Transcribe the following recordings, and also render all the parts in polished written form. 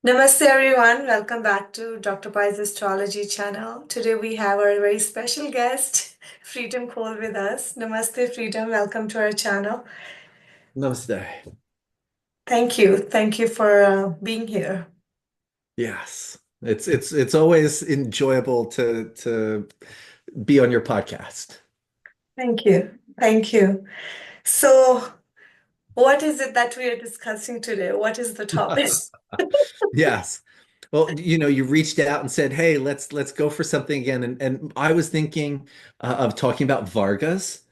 Namaste everyone, welcome back to Dr. Pai's Astrology channel. Today we have our very special guest, Freedom Cole with us. Namaste Freedom, welcome to our channel. Namaste. Thank you for being here. Yes. It's always enjoyable to be on your podcast. Thank you. So, what is it that we are discussing today? What is the topic? Yes. Well, you reached out and said, "Hey, let's go for something again." And I was thinking of talking about Vargas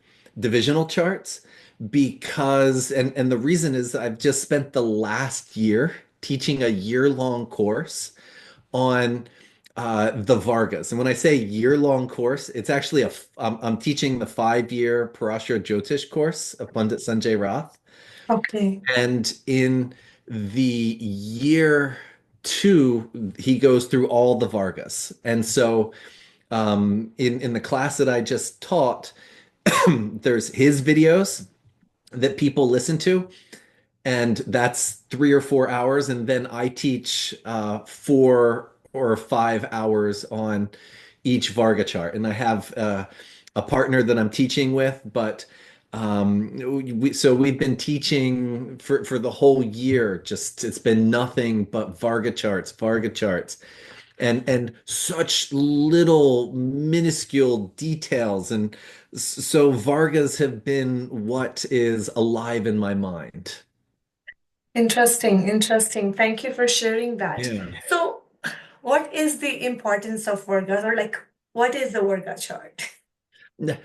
divisional charts because and the reason is I've just spent the last year teaching a year-long course on the Vargas. And when I say year-long course, it's actually I'm teaching the 5-year Parashara Jyotish course of Pandit Sanjay Roth. Okay. And in the year two, he goes through all the Vargas. And so in the class that I just taught, there's his videos that people listen to, and that's 3 or 4 hours. And then I teach 4 or 5 hours on each Varga chart. And I have a partner that I'm teaching with, but so we've been teaching for the whole year. Just it's been nothing but Varga charts, and such little minuscule details. And so Vargas have been what is alive in my mind. Interesting. Thank you for sharing that. Yeah. So, what is the importance of Virgas, or like, what is the Virga chart?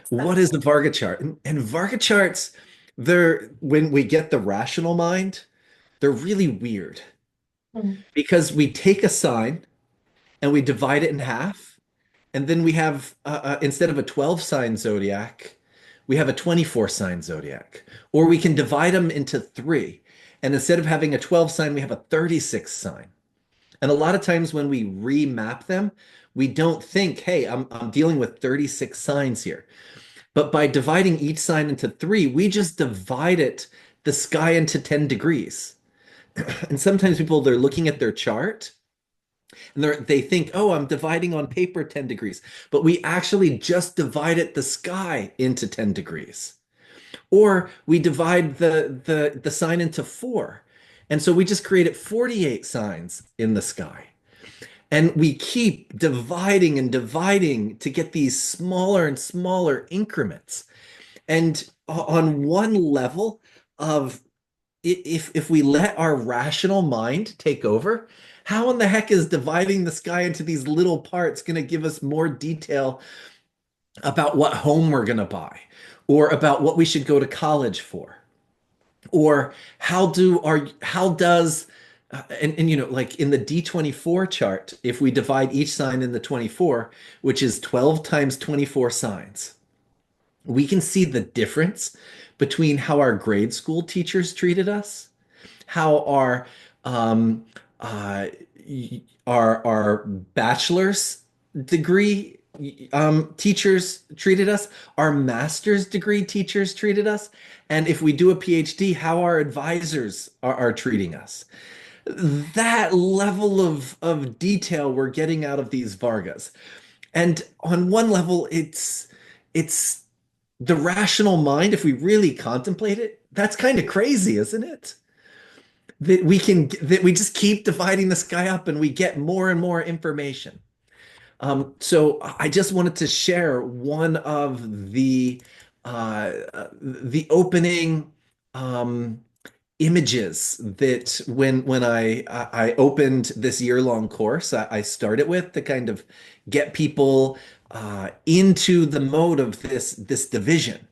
What is the Varga chart? And Varga charts, they're when we get the rational mind, they're really weird Mm. because we take a sign and we divide it in half, and then we have instead of a 12 sign zodiac, we have a 24 sign zodiac, or we can divide them into three, and instead of having a 12 sign, we have a 36 sign. And a lot of times when we remap them, we don't think, hey, I'm dealing with 36 signs here. But by dividing each sign into three, we just divided the sky into 10 degrees. And sometimes people, they're looking at their chart and they think, oh, I'm dividing on paper 10 degrees. But we actually just divided the sky into 10 degrees. Or we divide the sign into four. And so we just created 48 signs in the sky. And we keep dividing and dividing to get these smaller and smaller increments. And on one level of if we let our rational mind take over, how in the heck is dividing the sky into these little parts going to give us more detail about what home we're going to buy, or about what we should go to college for, or how does and like in the D24 chart, if we divide each sign in the 24, which is 12 times 24 signs, we can see the difference between how our grade school teachers treated us, how um, uh, our bachelor's degree teachers treated us, our master's degree teachers treated us, and if we do a PhD, how our advisors are treating us. That level of detail we're getting out of these Vargas. And on one level, it's the rational mind, if we really contemplate it, that's kind of crazy, isn't it? That we just keep dividing the sky up and we get more and more information. So I just wanted to share one of the opening um, images that when I opened this year-long course, I started with to kind of get people into the mode of this division.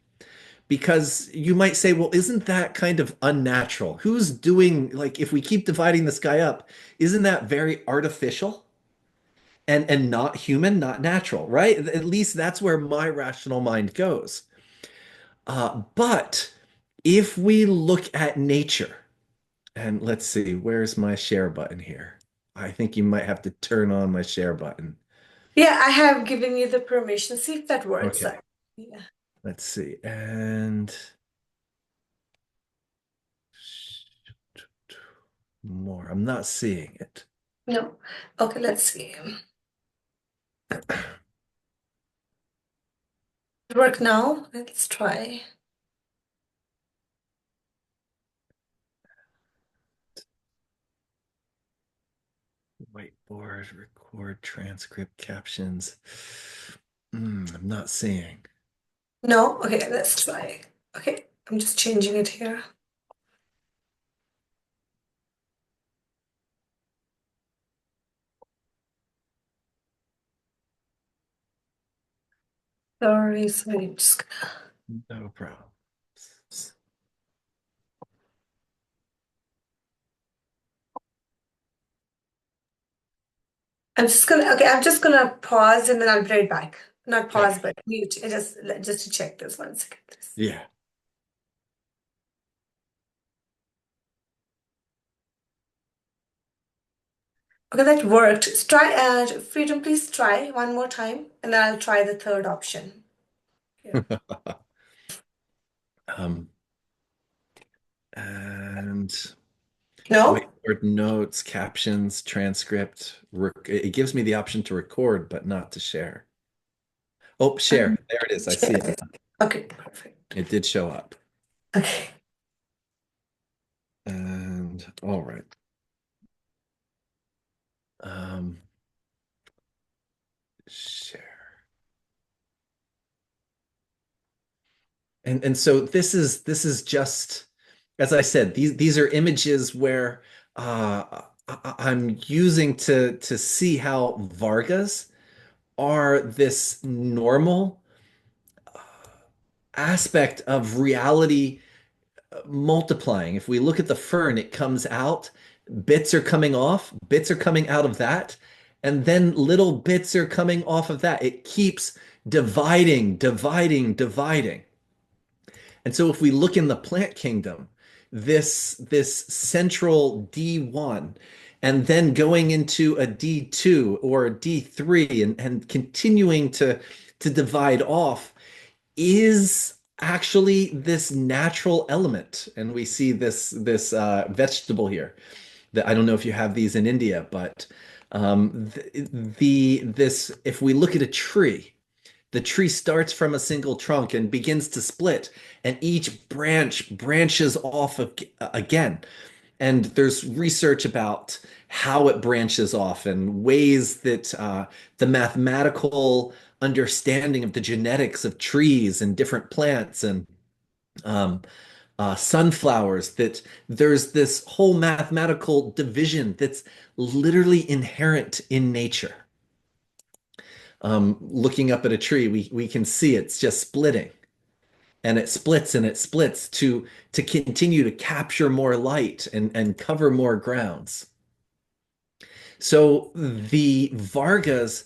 Because you might say, well, isn't that kind of unnatural? Who's doing, like, if we keep dividing the sky up, isn't that very artificial and not human, not natural, right? At least that's where my rational mind goes. But if we look at nature, and let's see, where's my share button here? I think you might have to turn on my share button. Yeah, I have given you the permission. See if that works. Okay, Yeah. let's see. And more. I'm not seeing it. No. Okay, let's see. Work now. Let's try. Whiteboard, record, transcript, captions. I'm not seeing. No? Okay, let's try. Okay, I'm just changing it here. Sorry, just No problem. I'm just gonna pause and then I'll be right back. Not pause, Okay. but mute. I just to check this 1 second, please. Yeah. Okay, that worked. Try Freedom, please try one more time, and then I'll try the third option. Yeah. Um, and No? whiteboard notes, captions, transcript. It gives me the option to record, but not to share. Oh, share. There it is. I see it. Okay, perfect. It did show up. Okay. And all right. Um, share. And so this is just, as I said, these are images where I'm using to see how Vargas are this normal aspect of reality multiplying. If we look at the fern, it comes out, bits are coming off, bits are coming out of that, and then little bits are coming off of that. It keeps dividing, dividing, dividing. And so if we look in the plant kingdom, this central D1 and then going into a D2 or a D3 and continuing to divide off is actually this natural element. And we see this vegetable here that I don't know if you have these in India, but this if we look at a tree, the tree starts from a single trunk and begins to split, and each branch branches off again. And there's research about how it branches off and ways that the mathematical understanding of the genetics of trees and different plants and um, sunflowers, that there's this whole mathematical division that's literally inherent in nature. Looking up at a tree, we can see it's just splitting and it splits and it splits to continue to capture more light and cover more grounds. So the Vargas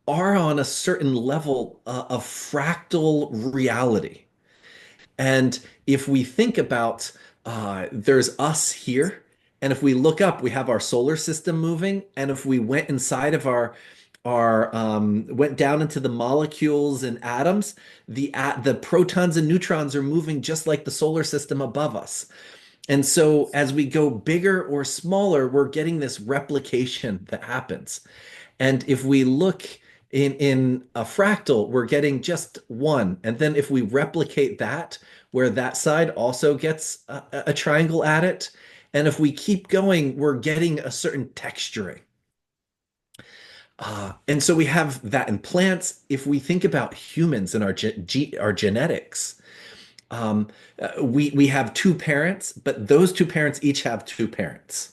are on a certain level of fractal reality. And if we think about there's us here, and if we look up, we have our solar system moving, and if we went inside of our went down into the molecules and atoms, the protons and neutrons are moving just like the solar system above us. And so as we go bigger or smaller, we're getting this replication that happens. And if we look in a fractal, we're getting just one. And then if we replicate that, where that side also gets a triangle at it, and if we keep going, we're getting a certain texturing. And so we have that in plants. If we think about humans and our genetics, um, we have two parents, but those two parents each have two parents.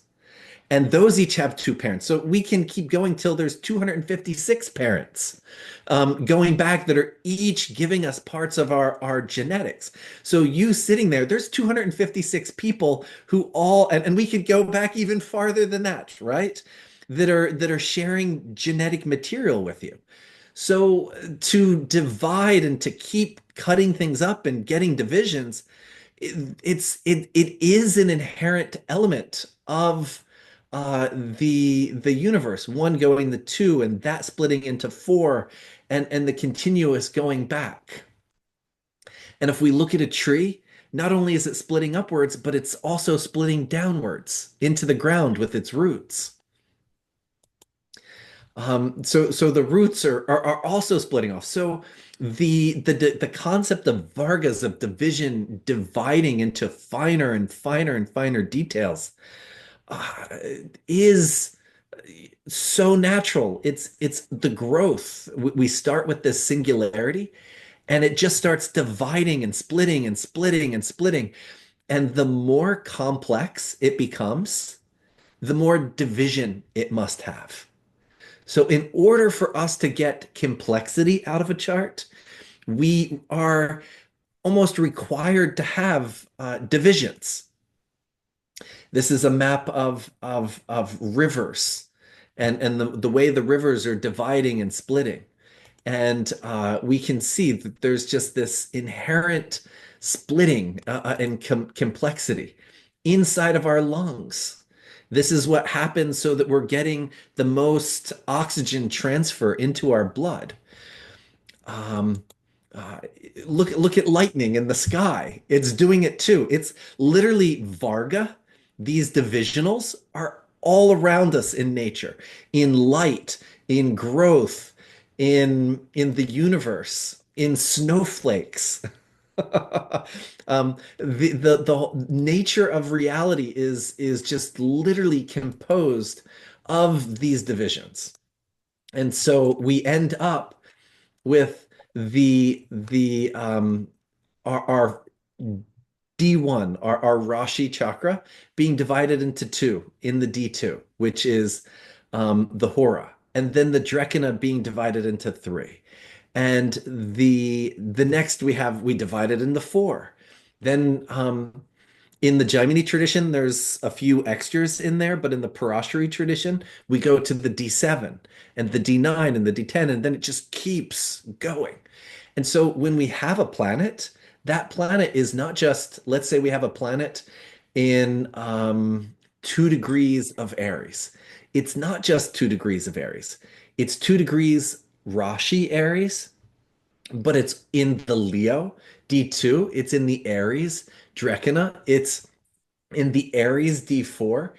And those each have two parents. So we can keep going till there's 256 parents going back that are each giving us parts of our genetics. So you sitting there, there's 256 people who all, and we could go back even farther than that, right? That are sharing genetic material with you. So to divide and to keep cutting things up and getting divisions, it is an inherent element of the universe. One going the two, and that splitting into four, and the continuous going back. And if we look at a tree, not only is it splitting upwards, but it's also splitting downwards into the ground with its roots. So the roots are also splitting off. So the concept of Vargas of division dividing into finer and finer and finer details uh, is so natural. It's the growth. We start with this singularity, and it just starts dividing and splitting and splitting and splitting. And the more complex it becomes, the more division it must have. So, in order for us to get complexity out of a chart, we are almost required to have divisions. This is a map of rivers and the way the rivers are dividing and splitting. And we can see that there's just this inherent splitting and complexity inside of our lungs. This is what happens so that we're getting the most oxygen transfer into our blood. Um, uh, look at lightning in the sky. It's doing it too. It's literally Varga. These divisionals are all around us in nature, in light, in growth, in the universe, in snowflakes. The nature of reality is just literally composed of these divisions. And so we end up with the our D1, our Rashi chakra, being divided into two in the D2, which is the Hora, and then the Drekana being divided into three. And the next we divide it into four. Then in the Jaimini tradition, there's a few extras in there, but in the Parashari tradition, we go to the D7 and the D9 and the D10, and then it just keeps going. And so when we have a planet, that planet is not just, let's say we have a planet in 2 degrees of Aries. It's not just 2 degrees of Aries. It's 2 degrees Rashi Aries, but it's in the Leo D2. It's in the Aries Drekana. It's in the Aries D4.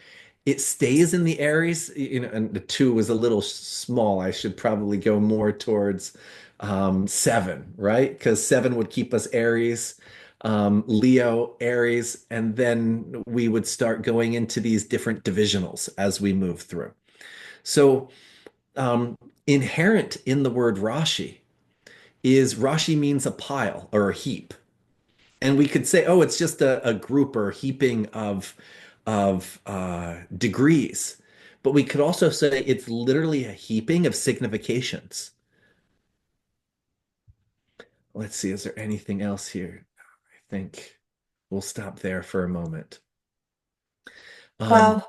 It stays in the Aries, and the two was a little small. I should probably go more towards seven, right? Because seven would keep us Aries, Leo, Aries, and then we would start going into these different divisionals as we move through. So, inherent in the word Rashi is Rashi means a pile or a heap. And we could say, oh, it's just a group or heaping of degrees. But we could also say it's literally a heaping of significations. Let's see, is there anything else here? I think we'll stop there for a moment. Um, Wow,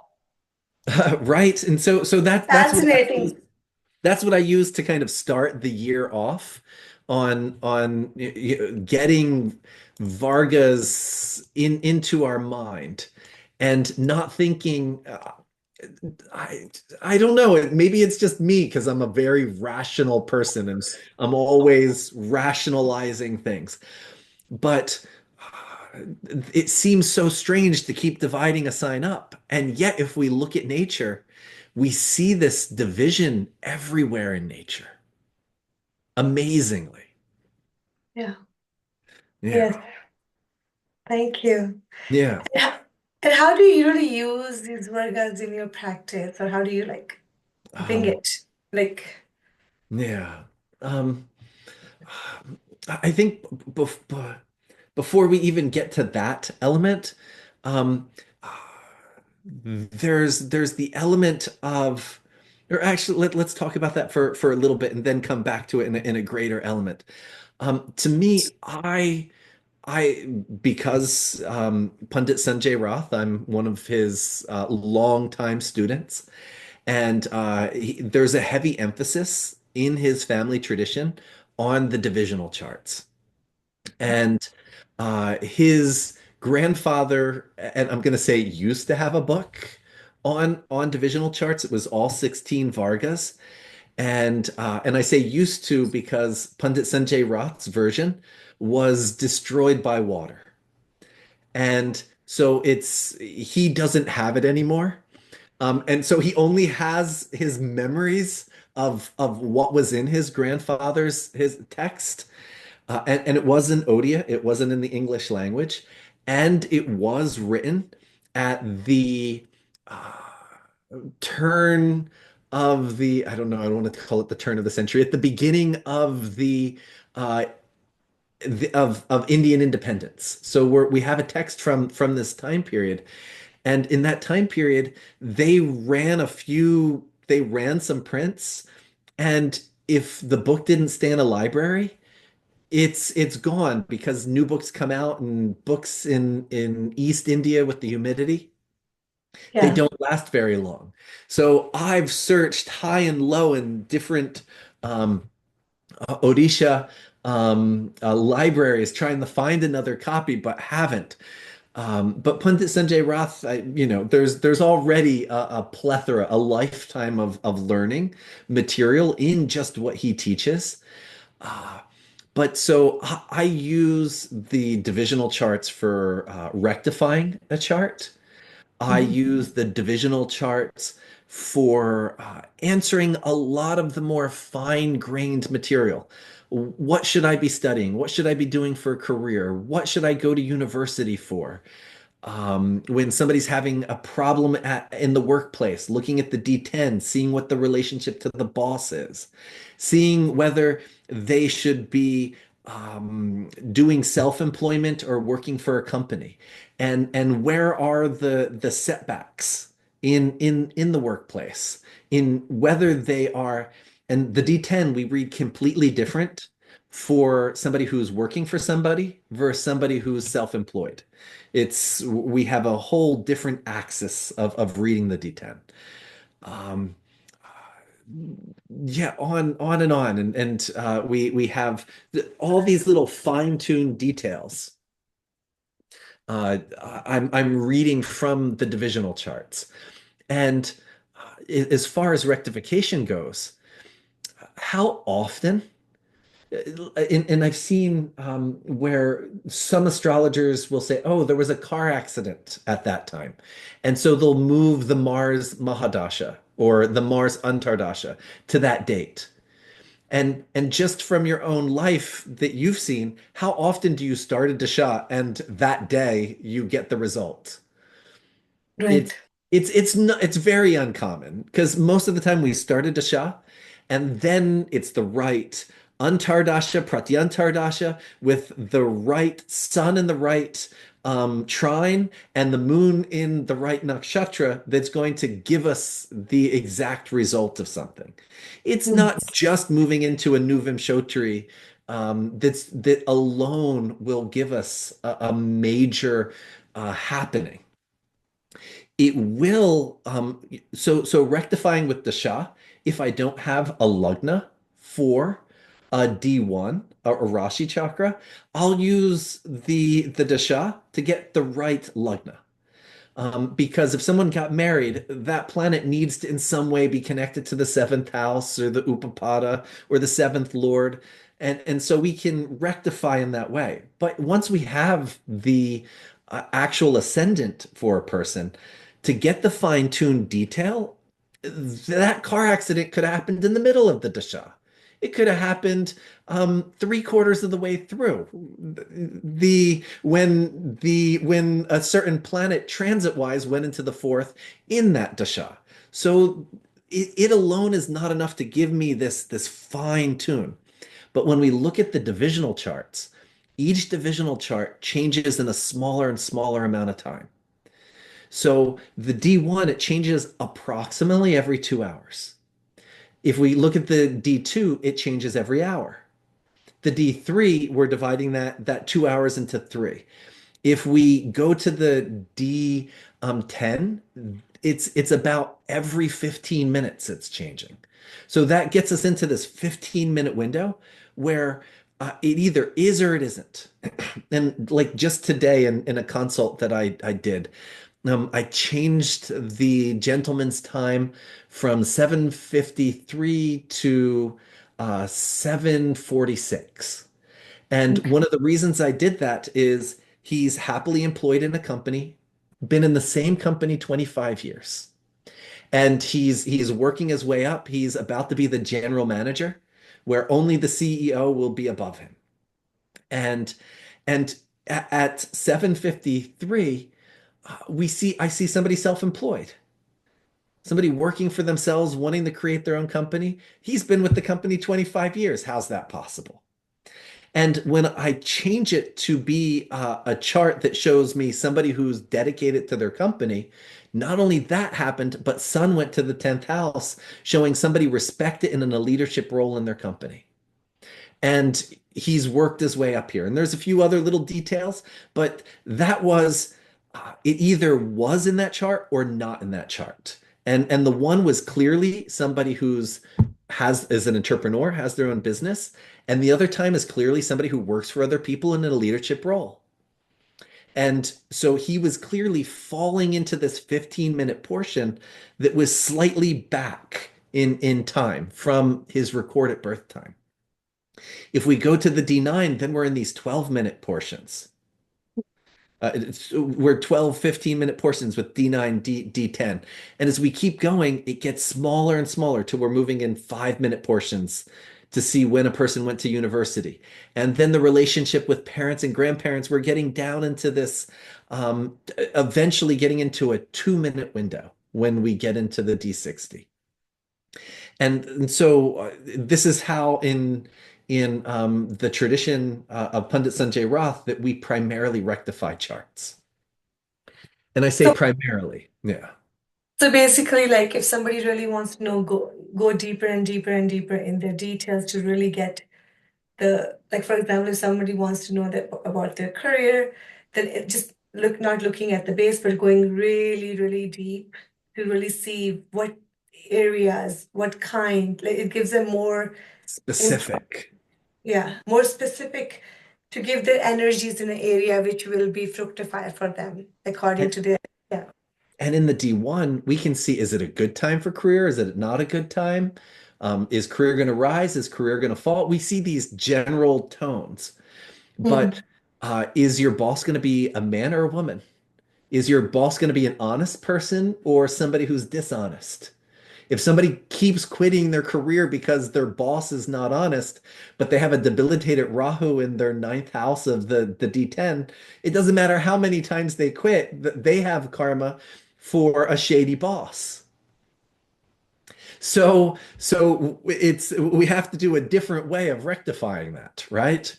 right. And so fascinating. that's what I use to kind of start the year off on getting Vargas into our mind and not thinking I I don't know, maybe it's just me because I'm a very rational person and I'm always rationalizing things. But it seems so strange to keep dividing a sign up. And yet if we look at nature, we see this division everywhere in nature. Amazingly. Yeah. Yeah. Yes. Thank you. Yeah. And how, and how do you really use these workouts in your practice, or how do you like bring Um, it? Like, yeah. Um, I think before we even get to that element, um, there's the element of, or actually let's talk about that for a little bit and then come back to it in a greater element. To me, I because Pundit Sanjay Roth, I'm one of his longtime students, and there's a heavy emphasis in his family tradition on the divisional charts. And his grandfather, and I'm going to say used to have a book on divisional charts. It was all 16 Vargas. And I say used to because Pundit Sanjay Roth's version was destroyed by water. And so he doesn't have it anymore. And so he only has his memories of what was in his grandfather's his text. And it wasn't Odia, it wasn't in the English language, and it was written at the uh, turn of the, I don't know, I don't want to call it the turn of the century, at the beginning of uh, of Indian independence. So we have a text from this time period, and in that time period, they ran some prints, and if the book didn't stay in a library, it's gone because new books come out, and books in East India with the humidity, they Yeah. don't last very long. So I've searched high and low in different um, Odisha libraries trying to find another copy, but haven't. But Pundit Sanjay Roth, there's already a plethora, a lifetime of learning material in just what he teaches. Uh, but so I use the divisional charts for rectifying a chart. I Mhm. use the divisional charts for answering a lot of the more fine-grained material. What should I be studying? What should I be doing for a career? What should I go to university for? When somebody's having a problem in the workplace, looking at the D10, seeing what the relationship to the boss is, seeing whether they should be doing self-employment or working for a company, and where are the setbacks in the workplace, in whether they are, and the D10 we read completely different for somebody who's working for somebody versus somebody who's self-employed. We have a whole different axis of reading the D10. Um, yeah, on and on, and we have all these little fine-tuned details. I'm reading from the divisional charts, and as far as rectification goes, how often? And I've seen where some astrologers will say, "Oh, there was a car accident at that time," and so they'll move the Mars Mahadasha or the Mars Antardasha to that date. And just from your own life that you've seen, how often do you start a dasha and that day you get the result? Right. It's it's not it's very uncommon because most of the time we start a dasha and then it's the right antardasha, pratyantardasha with the right sun in the right trine and the moon in the right nakshatra that's going to give us the exact result of something. It's Mm. not just moving into a new Vimshotri that alone will give us a major happening. It will so rectifying with the Shah, if I don't have a Lugna for a D1 or a Rashi chakra, I'll use the Dasha to get the right Lugna. Because if someone got married, that planet needs to in some way be connected to the seventh house or the Upapada or the seventh lord. And so we can rectify in that way. But once we have the actual ascendant for a person, to get the fine-tuned detail, that car accident could have happened in the middle of the dasha. It could have happened three-quarters of the way through. When a certain planet transit-wise went into the fourth in that dasha. So it alone is not enough to give me this fine tune. But when we look at the divisional charts, each divisional chart changes in a smaller and smaller amount of time. So the D1, it changes approximately every 2 hours. If we look at the D2, it changes every hour. The D3, we're dividing that 2 hours into three. If we go to the D10, it's about every 15 minutes it's changing. So that gets us into this 15-minute window where it either is or it isn't. And like just today in a consult that I did, I changed the gentleman's time from 7:53 to 7:46. And Okay. one of the reasons I did that is he's happily employed in a company, been in the same company 25 years. And he's working his way up. He's about to be the general manager, where only the CEO will be above him. And and at 7:53, I see somebody self-employed, somebody working for themselves, wanting to create their own company. He's been with the company 25 years. How's that possible? And when I change it to be a chart that shows me somebody who's dedicated to their company, not only that happened, but Sun went to the 10th house, showing somebody respected and in a leadership role in their company. And he's worked his way up here. And there's a few other little details, but that was it either was in that chart or not in that chart. And the one was clearly somebody who's has is an entrepreneur, has their own business, and the other time is clearly somebody who works for other people in a leadership role. And so he was clearly falling into this 15-minute portion that was slightly back in time from his recorded birth time. If we go to the D9, then we're in these 12-minute portions. We're 12, 15-minute portions with D9, D10. And as we keep going, it gets smaller and smaller till we're moving in 5-minute portions to see when a person went to university. And then the relationship with parents and grandparents, we're getting down into this, eventually getting into a 2-minute window when we get into the D60. And so this is how in the tradition of Pundit Sanjay Roth that we primarily rectify charts. And I say So, primarily, yeah. so basically, like if somebody really wants to know, go deeper and deeper and deeper in their details to really get like for example, if somebody wants to know that about their career, then it just not looking at the base, but going really, really deep to really see what areas, what kind, like it gives them more info, Specific. yeah, more specific to give their energies in an area which will be fructified for them according And, to their, yeah. and in the D1, we can see, is it a good time for career? Is it not a good time? Is career going to rise? Is career going to fall? We see these general tones, but Mhm. is your boss going to be a man or a woman? Is your boss going to be an honest person or somebody who's dishonest? If somebody keeps quitting their career because their boss is not honest, but they have a debilitated Rahu in their ninth house of the D10, it doesn't matter how many times they quit, they have karma for a shady boss. So it's we have to do a different way of rectifying that, right?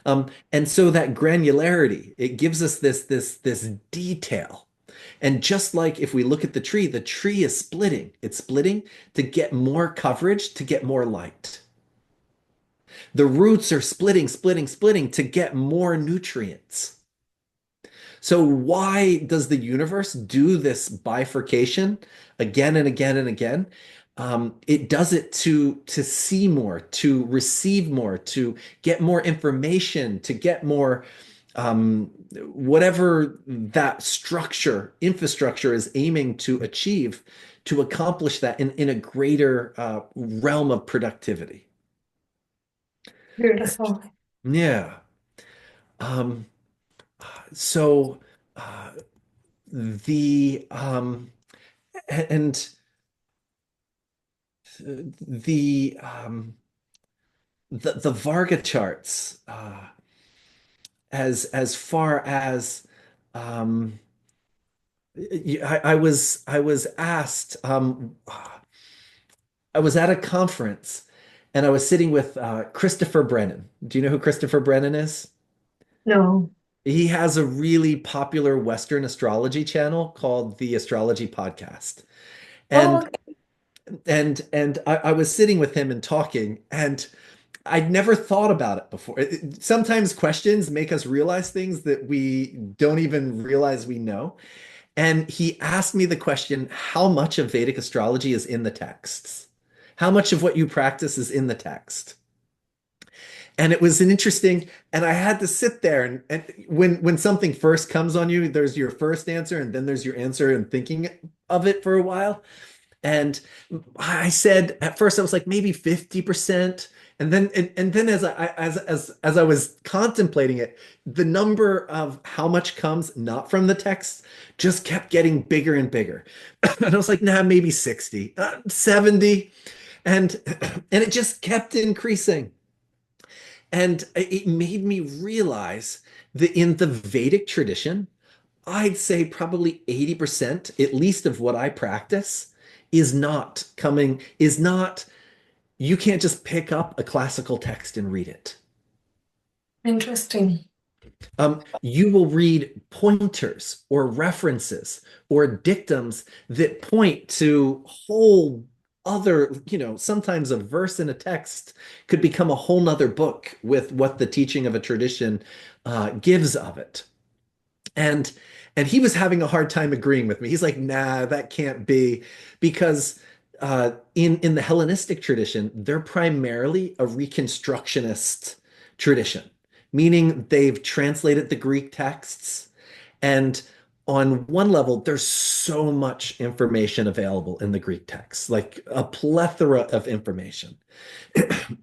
And so that granularity, it gives us this detail. And just like if we look at the tree is splitting. It's splitting to get more coverage, to get more light. The roots are splitting, splitting, splitting to get more nutrients. So why does the universe do this bifurcation again and again and again? It does it to see more, to receive more, to get more information, to get more whatever that structure, infrastructure is aiming to achieve, to accomplish that in a greater realm of productivity. Beautiful. Yeah. Um, so uh, the and the Varga charts, as far as um, I was asked, I was at a conference and I was sitting with Christopher Brennan. Do you know who Christopher Brennan is? No. He has a really popular Western astrology channel called the Astrology Podcast. Oh, And okay. I was sitting with him and talking, and I'd never thought about it before. Sometimes questions make us realize things that we don't even realize we know. And he asked me the question, how much of Vedic astrology is in the texts? How much of what you practice is in the text? And it was an interesting, and I had to sit there and when something first comes on you, there's your first answer and then there's your answer and thinking of it for a while. And I said at first I was like maybe 50%. And then as I was contemplating it, the number of how much comes not from the text just kept getting bigger and bigger. And I was like, nah, maybe 60, 70. And and it just kept increasing. And it made me realize that in the Vedic tradition, I'd say probably 80%, at least of what I practice, is not, you can't just pick up a classical text and read it. Interesting. You will read pointers or references or dictums that point to whole other, sometimes a verse in a text could become a whole nother book with what the teaching of a tradition gives of it. And and he was having a hard time agreeing with me. He's like, nah, that can't be because in the Hellenistic tradition, they're primarily a reconstructionist tradition, meaning they've translated the Greek texts. And on one level, there's so much information available in the Greek texts, like a plethora of information.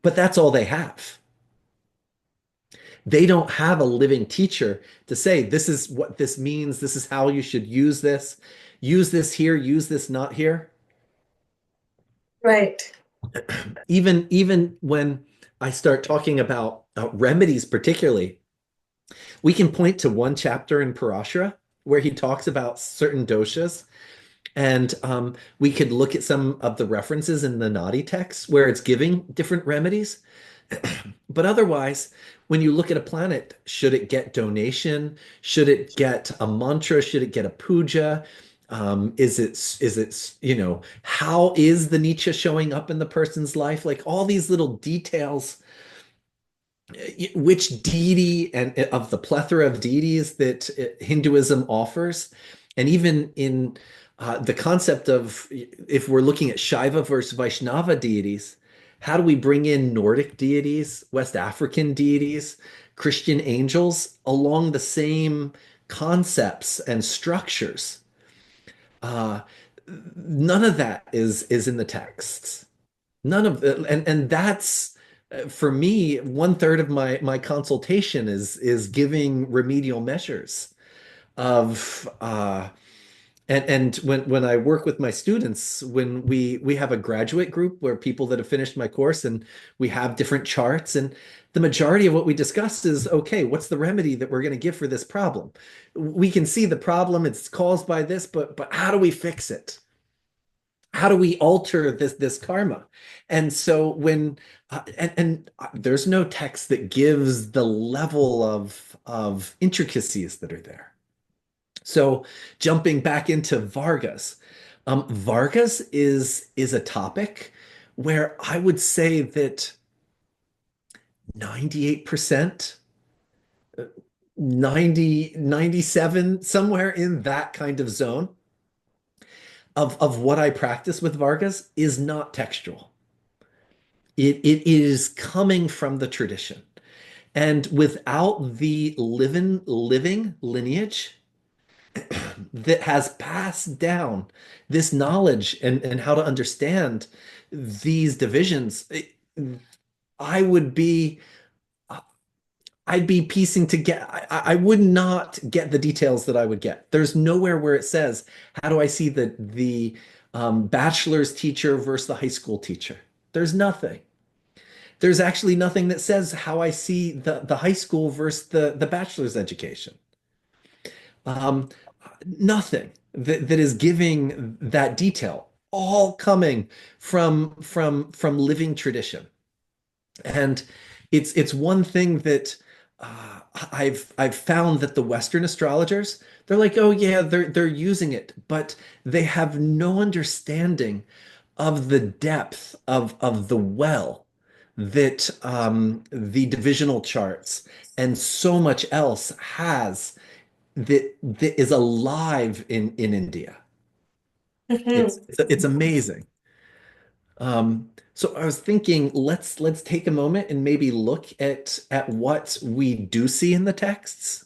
But that's all they have. They don't have a living teacher to say, this is what this means, this is how you should use this here, use this not here. Right. Even when I start talking about remedies, particularly, we can point to one chapter in Parashara where he talks about certain doshas. And we could look at some of the references in the Nadi text where it's giving different remedies. But otherwise, when you look at a planet, should it get donation? Should it get a mantra? Should it get a puja? How is the Nietzsche showing up in the person's life? Like all these little details, which deity and of the plethora of deities that Hinduism offers, and even in the concept of if we're looking at Shaiva versus Vaishnava deities, how do we bring in Nordic deities, West African deities, Christian angels along the same concepts and structures? Uh, None of that is in the texts. None of it, and that's for me, one third of my consultation is giving remedial measures of and when I work with my students, when we have a graduate group where people that have finished my course and we have different charts, and the majority of what we discuss is, okay, what's the remedy that we're going to give for this problem? We can see the problem, it's caused by this, but how do we fix it? How do we alter this karma? And so when there's no text that gives the level of intricacies that are there. So jumping back into Vargas, Vargas is a topic where I would say that 98%, 90, 97, somewhere in that kind of zone of what I practice with Vargas is not textual. It is coming from the tradition. And without the living lineage that has passed down this knowledge and how to understand these divisions, I would be I'd be piecing together. I would not get the details that I would get. There's nowhere where it says, how do I see the bachelor's teacher versus the high school teacher? There's nothing. There's actually nothing that says how I see the high school versus the bachelor's education. Um, Nothing that is giving that detail, all coming from living tradition. And it's one thing that I've found that the Western astrologers, they're like, oh yeah, they're using it, but they have no understanding of the depth of the well that the divisional charts and so much else has that is alive in India. Mhm. It's amazing. So I was thinking, let's take a moment and maybe look at what we do see in the texts.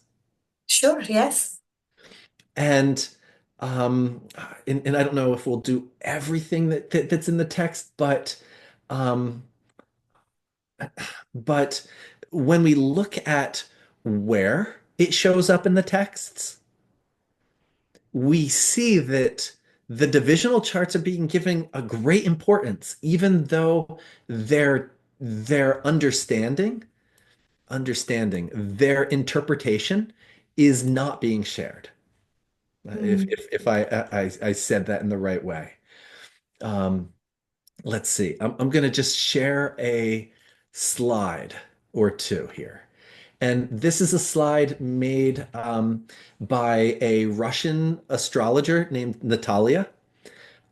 Sure, yes. And Um, and I don't know if we'll do everything that's in the text, um, but when we look at where it shows up in the texts, we see that the divisional charts are being given a great importance, even though their their interpretation is not being shared. Mm. If I said that in the right way. Um, let's see. I'm going to just share a slide or two here. And this is a slide made by a Russian astrologer named Natalia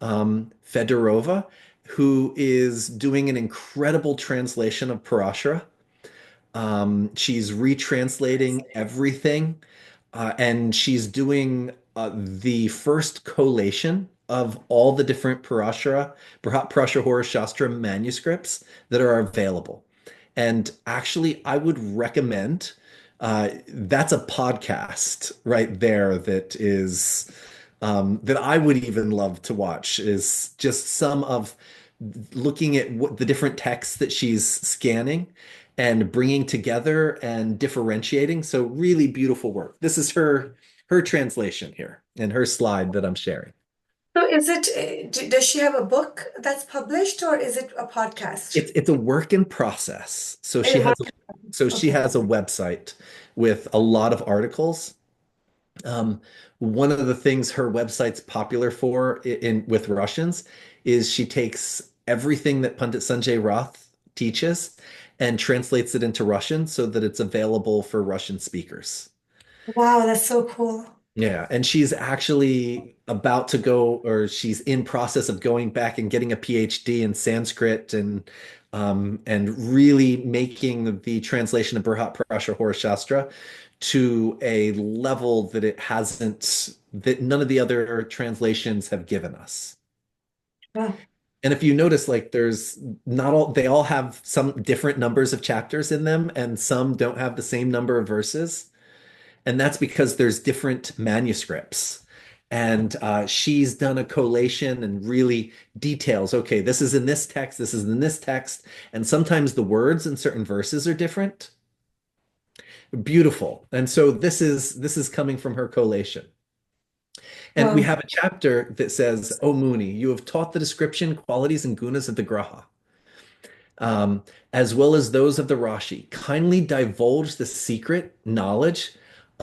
Fedorova, who is doing an incredible translation of Parashara. She's retranslating everything, and she's doing the first collation of all the different Parashara Horror Shastra manuscripts that are available. And actually, I would recommend that's a podcast right there that I would even love to watch is just some of looking at what the different texts that she's scanning and bringing together and differentiating. So really beautiful work. This is her translation here and her slide that I'm sharing. So is it, does she have a book that's published or is it a podcast? It's a work in process. A work. So she Okay. has a website with a lot of articles. Um, One of the things her website's popular for with Russians is she takes everything that Pundit Sanjay Roth teaches and translates it into Russian so that it's available for Russian speakers. Wow, that's so cool. Yeah, and she's actually about to go, or she's in process of going back and getting a PhD in Sanskrit and really making the translation of Brihat Parashar Horror Shastra to a level that it hasn't, that none of the other translations have given us. Wow. And if you notice, like there's not all, they all have some different numbers of chapters in them, and some don't have the same number of verses. And that's because there's different manuscripts. And she's done a collation and really details, okay, this is in this text, this is in this text. And sometimes the words in certain verses are different. Beautiful. And so this is coming from her collation. And we Wow. have a chapter that says, O Muni, you have taught the description, qualities, and gunas of the Graha, as well as those of the Rashi. Kindly divulge the secret knowledge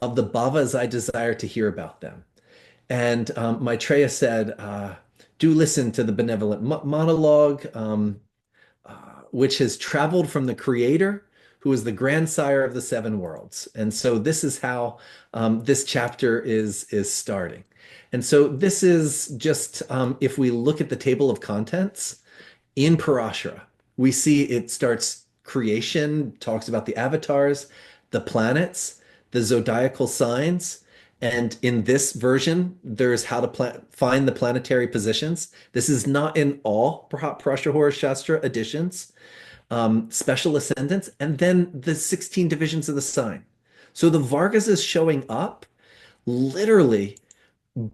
of the bhavas I desire to hear about them. And Maitreya said, do listen to the benevolent monologue, which has traveled from the creator, who is the grandsire of the seven worlds. And so this is how this chapter is starting. And so this is just, if we look at the table of contents in Parashara, we see it starts creation, talks about the avatars, the planets, the zodiacal signs. And in this version, there's how to find the planetary positions. This is not in all Parashara Horror Shastra editions, special ascendants, and then the 16 divisions of the sign. So the Vargas is showing up literally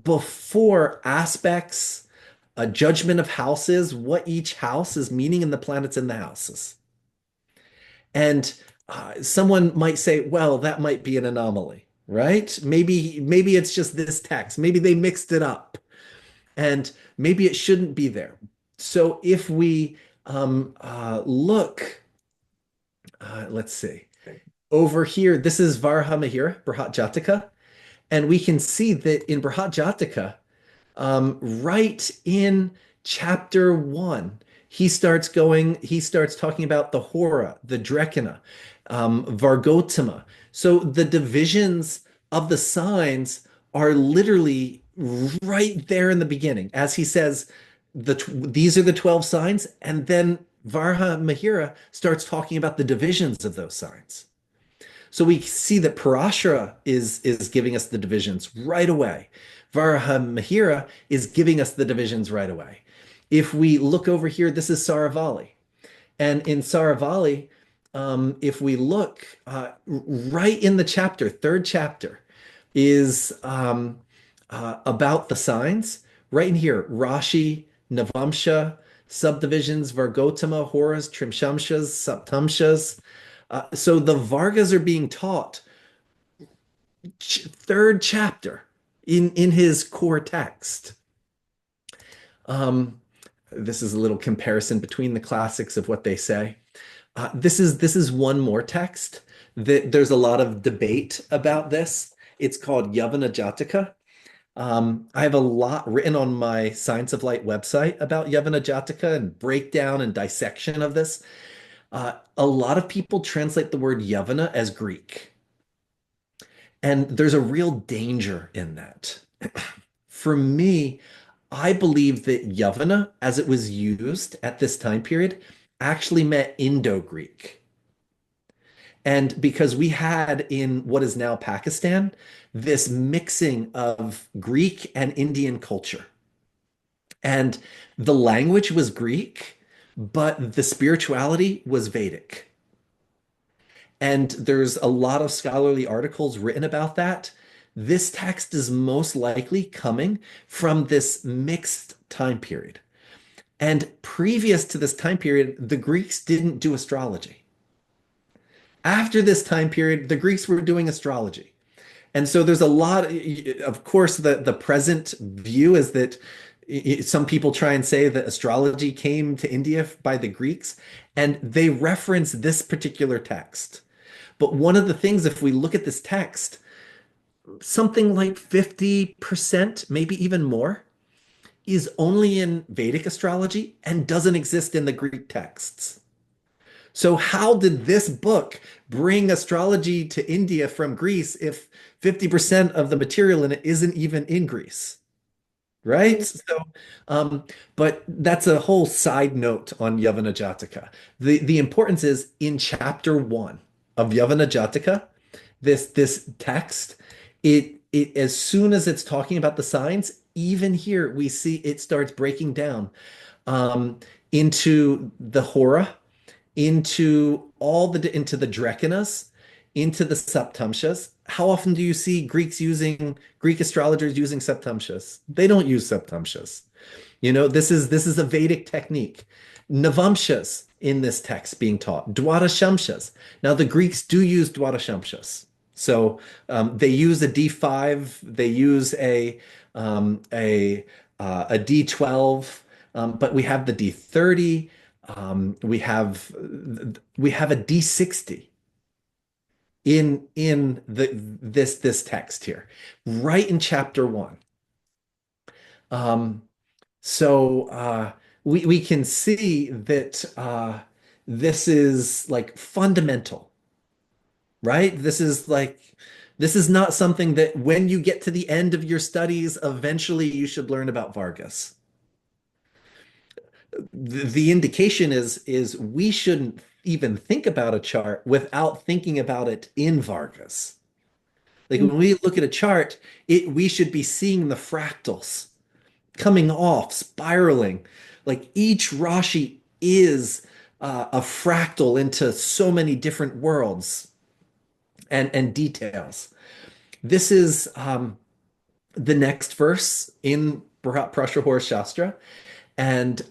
before aspects, a judgment of houses, what each house is meaning in the planets in the houses. And someone might say, well, that might be an anomaly, right? Maybe it's just this text. Maybe they mixed it up, and maybe it shouldn't be there. So if we look, let's see, over here, this is Varaha Mihira, Brihat Jataka, and we can see that in Brihat Jataka, right in chapter 1, he starts talking about the Hora, the Drekina, Vargotama. So the divisions of the signs are literally right there in the beginning. As he says, these are the 12 signs, and then Varha Mahira starts talking about the divisions of those signs. So we see that Parashara is giving us the divisions right away. Varahamihira is giving us the divisions right away. If we look over here, this is Saravali. And in Saravali, if we look right in the chapter, third chapter, is about the signs right in here. Rashi, Navamsha, subdivisions, Vargotama, Horas, Trimshamshas, Saptamshas. So the Vargas are being taught third chapter in his core text. Um, this is a little comparison between the classics of what they say. This is one more text that there's a lot of debate about this. It's called Yavana Jataka. I have a lot written on my Science of Light website about Yavana Jataka and breakdown and dissection of this. A lot of people translate the word Yavana as Greek, and there's a real danger in that. For me, I believe that Yavana, as it was used at this time period, actually meant Indo-Greek. And because we had in what is now Pakistan, this mixing of Greek and Indian culture. And the language was Greek, but the spirituality was Vedic. And there's a lot of scholarly articles written about that. This text is most likely coming from this mixed time period. And previous to this time period, the Greeks didn't do astrology. After this time period, the Greeks were doing astrology. And so there's a lot, of course, the present view is that some people try and say that astrology came to India by the Greeks, and they reference this particular text. But one of the things, if we look at this text, something like 50%, maybe even more, is only in Vedic astrology and doesn't exist in the Greek texts. So, how did this book bring astrology to India from Greece if 50% of the material in it isn't even in Greece? Right? Um, but that's a whole side note on Yavana Jataka. The importance is in chapter one of Yavana Jataka, this text, it as soon as it's talking about the signs, even here we see it starts breaking down um, into the Hora, into the Drekanas, into the Septamshas. How often do you see Greek astrologers using Septamshas? They don't use Septamshas. This is a Vedic technique. Navamshas in this text being taught, Dwadashamshas. Now the Greeks do use Dwadashamshas. So they use a D5, they use a D12, but we have the D30, we have a D60 in this text here, right in chapter one. Um, so we can see that this is like fundamental, right? This is not something that when you get to the end of your studies, eventually you should learn about Vargas. The indication is we shouldn't even think about a chart without thinking about it in Vargas. Like when we look at a chart, we should be seeing the fractals coming off, spiraling. Like each Rashi is a fractal into so many different worlds and details. This is the next verse in Prashahor Shastra. And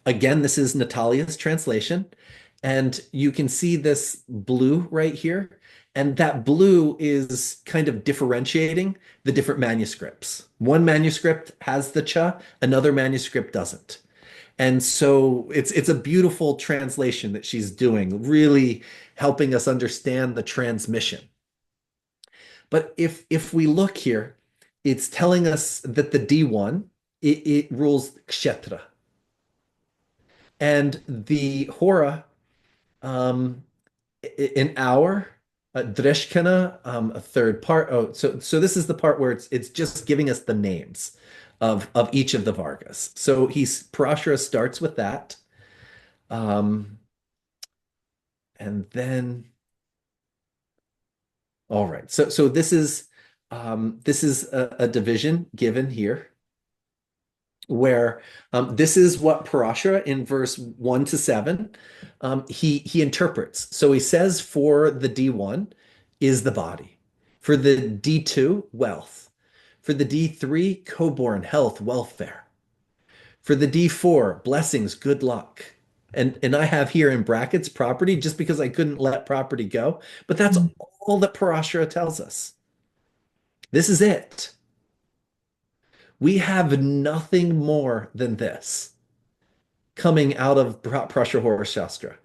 again, this is Natalia's translation. And you can see this blue right here. And that blue is kind of differentiating the different manuscripts. One manuscript has the cha, another manuscript doesn't. And so it's a beautiful translation that she's doing, really helping us understand the transmission. But if we look here, it's telling us that the D1, it rules Kshetra. And the Hora, um, an hour, Dreshkana, a third part. Oh, so this is the part where it's just giving us the names of each of the Vargas. So Parashara starts with that. Um, and then all right. So this is a division given here where this is what Parashara in verse 1 to 7 he interprets. So he says for the D1 is the body, for the D2 wealth, For the D3, co-born, health, welfare. For the D4, blessings, good luck. And I have here in brackets property just because I couldn't let property go. But that's Mm. all that Parashara tells us. This is it. We have nothing more than this coming out of Prussia Horus Shastra.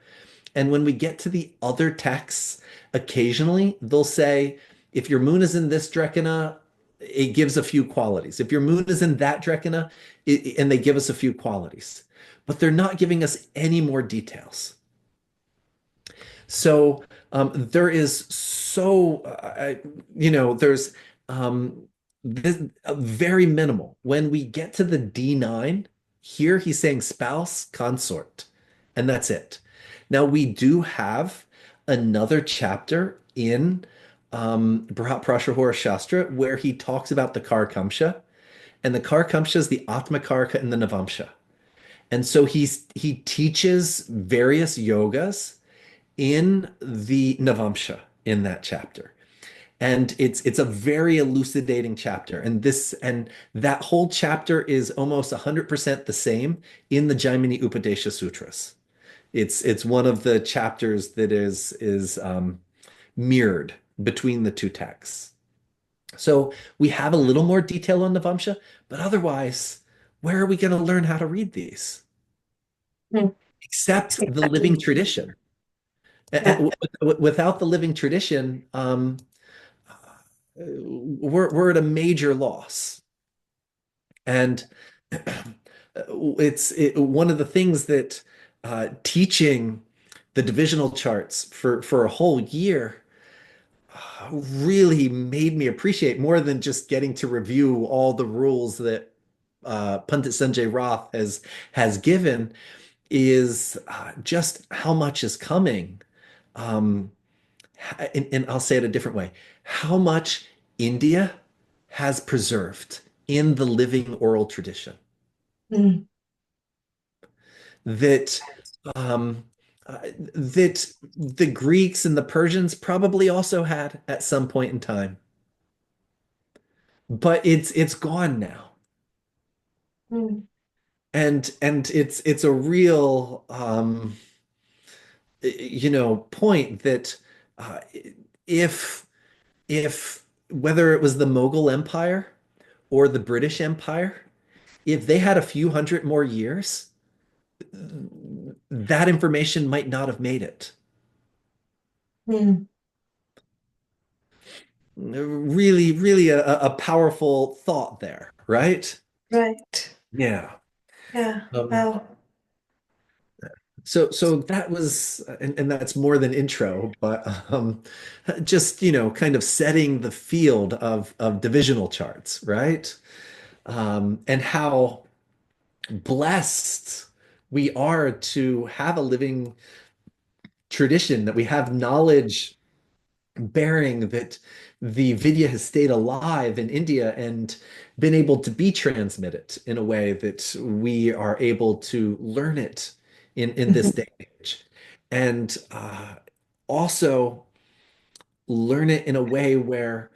And when we get to the other texts, occasionally they'll say, if your moon is in this drekana, it gives a few qualities. If your moon is in that drekana, and they give us a few qualities, but they're not giving us any more details. So there is there's this very minimal. When we get to the D9, here he's saying spouse, consort, and that's it. Now we do have another chapter in Bharat Prashahora Shastra where he talks about the Karkamsha, and the Karkamsha is the Atmakarka and the Navamsha. And so he teaches various yogas in the Navamsha in that chapter. And it's a very elucidating chapter. And that whole chapter is almost 100% the same in the Jaimini Upadesha Sutras. It's one of the chapters that is mirrored between the two texts. So we have a little more detail on Navamsha, but otherwise, where are we going to learn how to read these? Mm. Except the living Exactly. tradition. Yeah. Without the living tradition, we're at a major loss. And one of the things that teaching the divisional charts for a whole year really made me appreciate more than just getting to review all the rules that Pundit Sanjay Roth has given is just how much is coming. Um, and I'll say it a different way. How much India has preserved in the living oral tradition Mm. that um, that the Greeks and the Persians probably also had at some point in time, but it's gone now, Mm. and it's a real point that uh, if if whether it was the Mughal Empire or the British Empire, if they had a few hundred more years, that information might not have made it. Mm. Really, really a powerful thought there, right? Right. Yeah. Yeah. Um, Wow. so that was, and that's more than intro, but just, kind of setting the field of divisional charts, right? And how blessed we are to have a living tradition, that we have knowledge bearing that the Vidya has stayed alive in India and been able to be transmitted in a way that we are able to learn it in this Mhm. day and age. And also learn it in a way where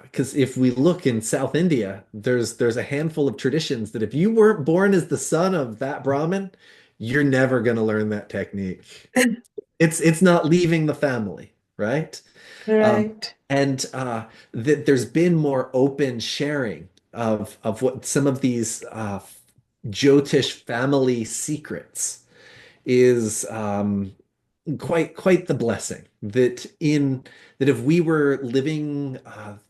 because if we look in South India, there's a handful of traditions that if you weren't born as the son of that Brahmin, you're never going to learn that technique. It's not leaving the family, right? Um, Right. and that there's been more open sharing of what some of these Jyotish family secrets is quite the blessing that if we were living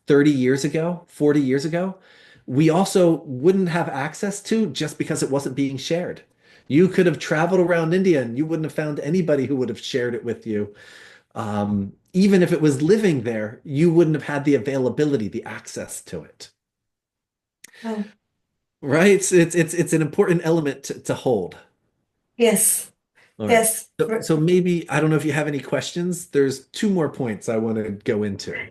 30 years ago, 40 years ago, we also wouldn't have access to just because it wasn't being shared. You could have traveled around India and you wouldn't have found anybody who would have shared it with you. Even if it was living there, you wouldn't have had the availability, the access to it. Oh, Right? It's an important element to hold. yes. All right. Yes. So maybe I don't know if you have any questions. There's two more points I want to go into. Yeah.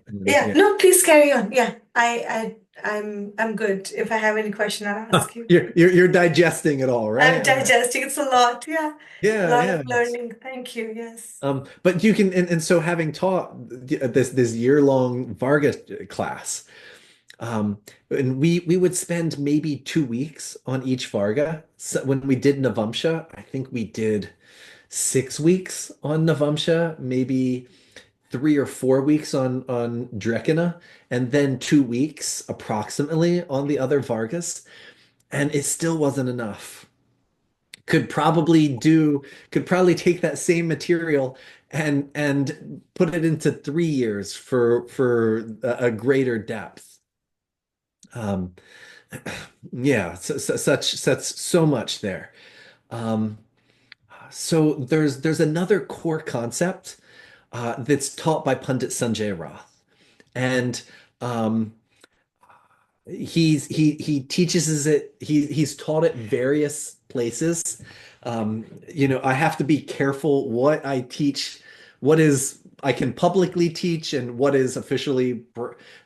Yeah. No, please carry on. Yeah. I'm good. If I have any question, I'll ask you. You're digesting it all, I'm right? digesting. It's a lot. Yeah. A Yeah, lot of yeah. learning. Thank you. Yes. But you can, and so having taught this year-long Vargas class, And we would spend maybe 2 weeks on each Varga. So when we did Navamsha, I think we did 6 weeks on Navamsha, maybe 3 or 4 weeks on Drekina, and then 2 weeks approximately on the other Vargas, and it still wasn't enough. Could probably do, could probably take that same material and put it into 3 years for a greater depth. Um, yeah, such so much there. Um, so there's another core concept that's taught by Pundit Sanjay Roth, and um, he teaches it. He's taught it various places. I have to be careful what I teach, what is I can publicly teach, and what is officially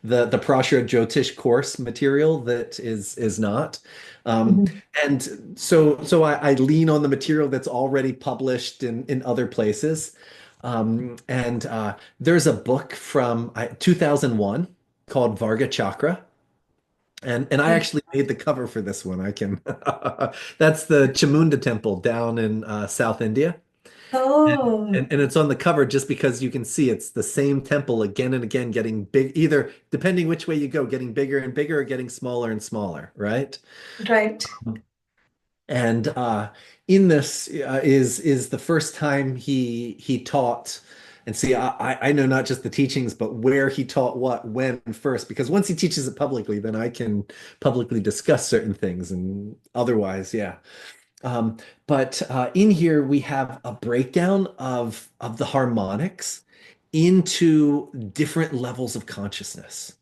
the Prashra Jyotish course material that is not. Um, Mhm. and so I lean on the material that's already published in other places. And there's a book from 2001 called Varga Chakra. And I Mm. actually made the cover for this one. I can that's the Chamunda temple down in South India. Oh, And it's on the cover just because you can see it's the same temple again and again getting big, either depending which way you go, getting bigger and bigger or getting smaller and smaller, right? right. And in this is the first time he taught. And see, I know not just the teachings, but where he taught what, when first, because once he teaches it publicly, then I can publicly discuss certain things, and otherwise, yeah. But in here we have a breakdown of the harmonics into different levels of consciousness.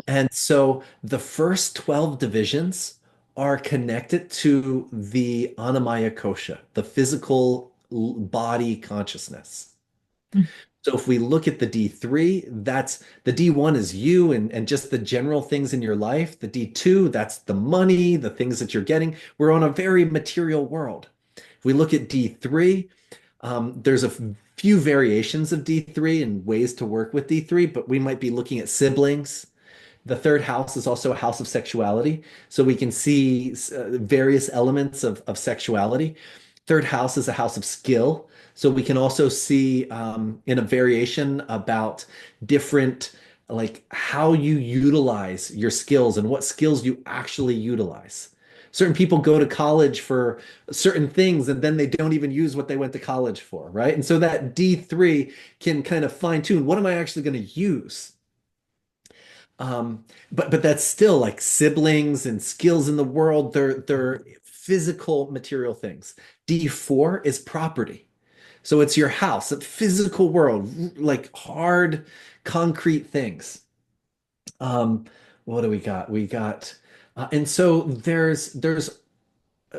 And so the first 12 divisions are connected to the Annamaya Kosha, the physical body consciousness. So if we look at the D3, that's the D1 is you and just the general things in your life. The D2, that's the money, the things that you're getting. We're on a very material world. If we look at D3, there's a few variations of D3 and ways to work with D3, but we might be looking at siblings. The third house is also a house of sexuality. So we can see various elements of sexuality. Third house is a house of skill. So we can also see in a variation about different, like how you utilize your skills and what skills you actually utilize. Certain people go to college for certain things and then they don't even use what they went to college for, right? And so that D3 can kind of fine tune what am I actually going to use? But that's still like siblings and skills in the world. They're physical material things. D4 is property. So it's your house, a physical world, like hard, concrete things. Um, what do we got? We got, and so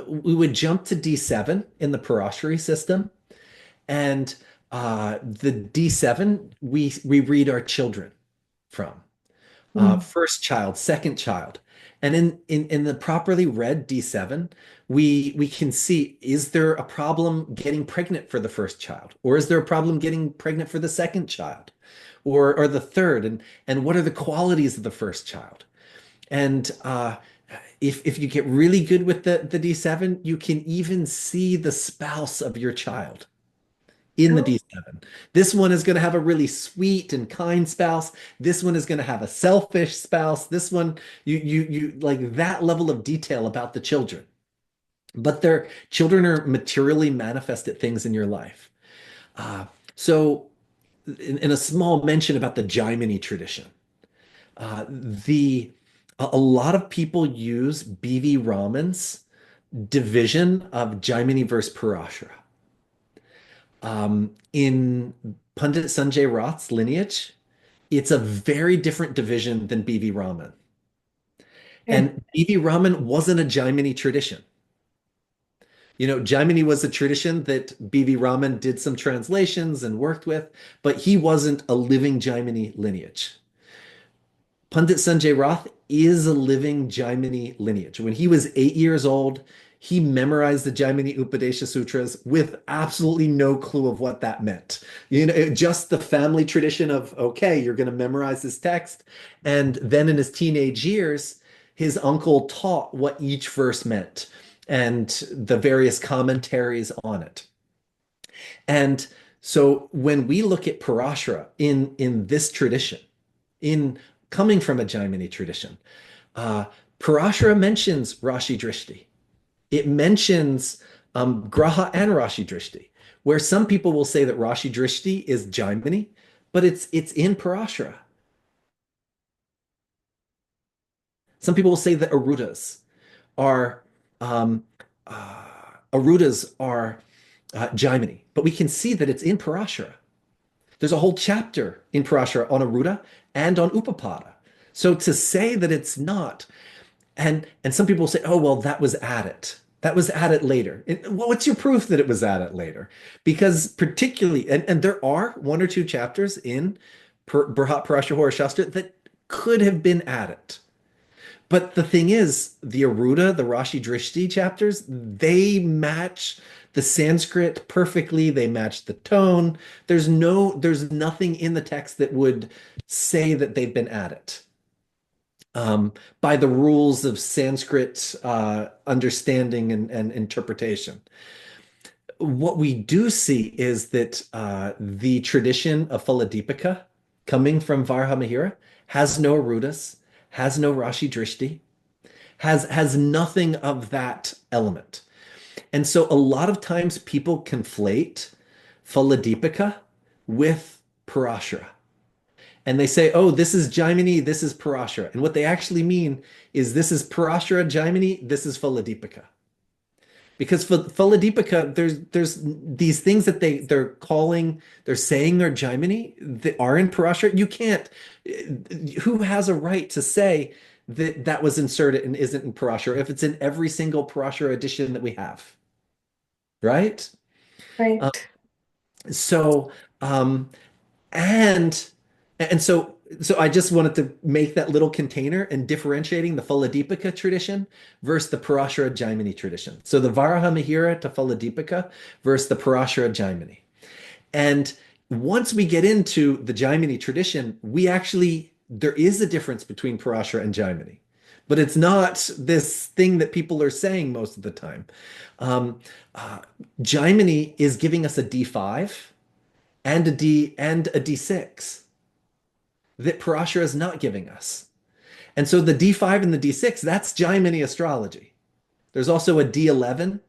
we would jump to D7 in the Parashari system, and the D7 we read our children from. Mm. First child, second child. And in the properly read D7, we can see, is there a problem getting pregnant for the first child? Or is there a problem getting pregnant for the second child? Or the third? And what are the qualities of the first child? And if you get really good with the D7, you can even see the spouse of your child in the Oh, D7. This one is going to have a really sweet and kind spouse. This one is going to have a selfish spouse. This one, you like that level of detail about the children. But their children are materially manifested things in your life. Uh, so, in a small mention about the Jaimini tradition, the a lot of people use B.V. Raman's division of Jaimini versus Parashara. In Pundit Sanjay Roth's lineage, it's a very different division than B.V. Raman. okay. And B.V. Raman wasn't a Jaimini tradition. Jaimini was a tradition that B.V. Raman did some translations and worked with, but he wasn't a living Jaimini lineage. Pundit Sanjay Roth is a living Jaimini lineage. When he was 8 years old, he memorized the Jaimini Upadesha Sutras with absolutely no clue of what that meant. Just the family tradition of, okay, you're going to memorize this text. And then in his teenage years, his uncle taught what each verse meant and the various commentaries on it. And so when we look at Parashara in this tradition, in coming from a Jaimini tradition, uh, Parashara mentions Rashi Drishti. It mentions Graha and Rashi Drishti, where some people will say that Rashi Drishti is Jaimini, but it's in Parashara. Some people will say that are um, uh, Arudas are Jaimini, but we can see that it's in Parashara. There's a whole chapter in Parashara on Aruda and on Upapada. So to say that it's not, and some people say, oh, well, that was added. That was added later. Well, what's your proof that it was added later? Because particularly, and there are one or two chapters in Brihat Parashara Hora Shastra that could have been added. But the thing is, the Aruda, the Rashi Drishti chapters, they match the Sanskrit perfectly. They match the tone. There's nothing in the text that would say that they've been added by the rules of Sanskrit understanding and interpretation. What we do see is that the tradition of Phaladipika coming from Varhamahira has no Arudas, has no Rashi Drishti, has nothing of that element. And so a lot of times people conflate Phaladipika with Parashara. And they say, oh, this is Jaimini, this is Parashara. And what they actually mean is this is Parashara Jaimini, this is Phaladipika. Because for Phaladipika, there's these things that they're saying they're Jaimini that are in Parashara. You can't, who has a right to say that that was inserted and isn't in Parashara if it's in every single Parashara edition that we have, right? Uh, Right. so, um, and so I just wanted to make that little container and differentiating the Phaladipika tradition versus the Parashara Jaimini tradition. So the Varaha Mihira to Phaladipika versus the Parashara Jaimini. And once we get into the Jaimini tradition, there is a difference between Parashara and Jaimini. But it's not this thing that people are saying most of the time. Um, uh, Jaimini is giving us a D5 and a D6 that Parashara is not giving us. And so the D5 and the D6, that's Jaimini astrology. There's also a D11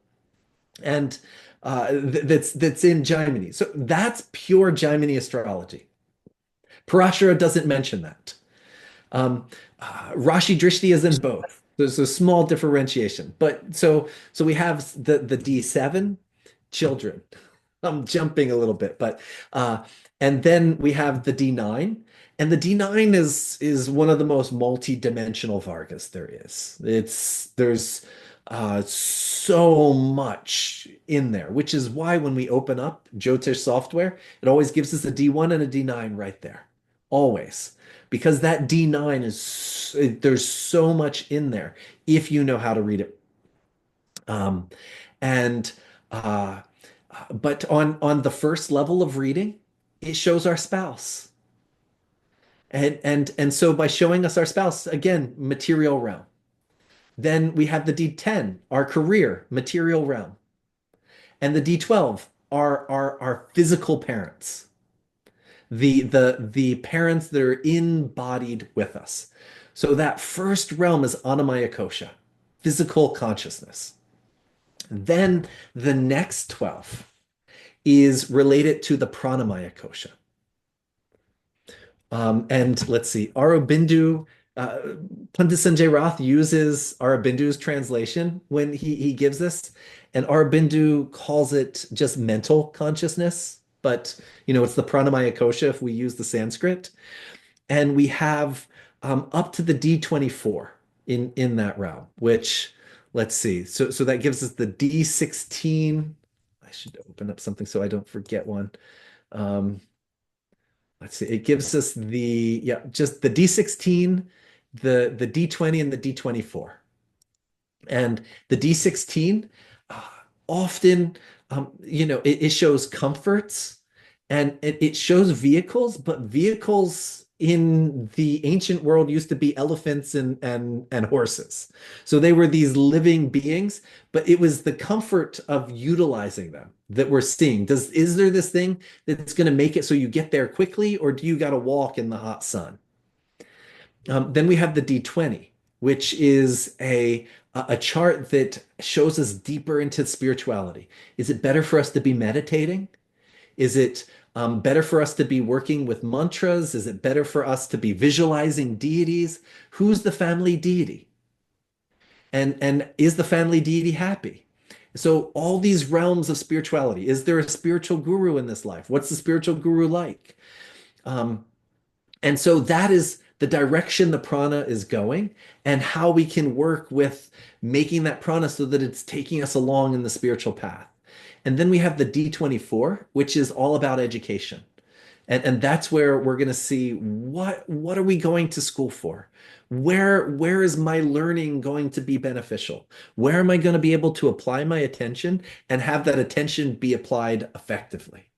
and that's in Jaimini. So that's pure Jaimini astrology. Parashara doesn't mention that. Um, Rashi Drishti is in both. There's a small differentiation, but so we have the D7 children. I'm jumping a little bit, but and then we have the D9, and the D9 is one of the most multi-dimensional Vargas there is. There's so much in there, which is why when we open up Jyotish software, it always gives us a D1 and a D9 right there. Always. Because that D9 there's so much in there if you know how to read it. Um, and uh, but on the first level of reading, it shows our spouse. And so by showing us our spouse, again, material realm. Then we have the D10, our career, material realm. And the D12, our physical parents, the parents that are embodied with us. So that first realm is Annamaya Kosha, physical consciousness. Then the next 12 is related to the Pranamaya Kosha. And let's see, Aurobindo, Pandit Sanjay Roth uses Aurobindo's translation when he gives this, and Aurobindo calls it just mental consciousness, but it's the Pranamaya Kosha if we use the Sanskrit, and we have up to the D24 in that realm, which let's see, so that gives us the D16. I should open up something so I don't forget one. Um, let's see, it gives us just the D16, the D20, and the D24. And the D16 uh, often, it shows comforts and it shows vehicles, but vehicles in the ancient world used to be elephants and horses. So they were these living beings, but it was the comfort of utilizing them that we're seeing. Is there this thing that's going to make it so you get there quickly, or do you got to walk in the hot sun? Then we have the D20, which is a chart that shows us deeper into spirituality. Is it better for us to be meditating? Is it better for us to be working with mantras? Is it better for us to be visualizing deities? Who's the family deity? And is the family deity happy? So all these realms of spirituality. Is there a spiritual guru in this life? What's the spiritual guru like? Um, And so that is the direction the prana is going and how we can work with making that prana so that it's taking us along in the spiritual path. And then we have the D24, which is all about education. And that's where we're going to see what are we going to school for? Where is my learning going to be beneficial? Where am I going to be able to apply my attention and have that attention be applied effectively?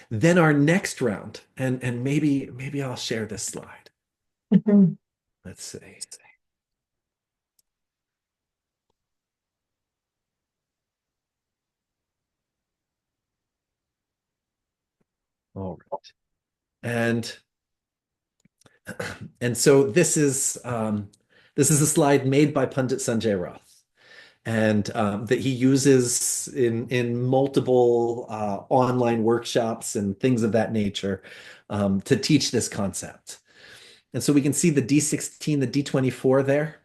Then our next round, and maybe I'll share this slide. Mhm. Let's see. All right. And and so this is a slide made by Pundit Sanjay Roth, and that he uses in multiple online workshops and things of that nature to teach this concept. And so we can see the D16, the D24 there.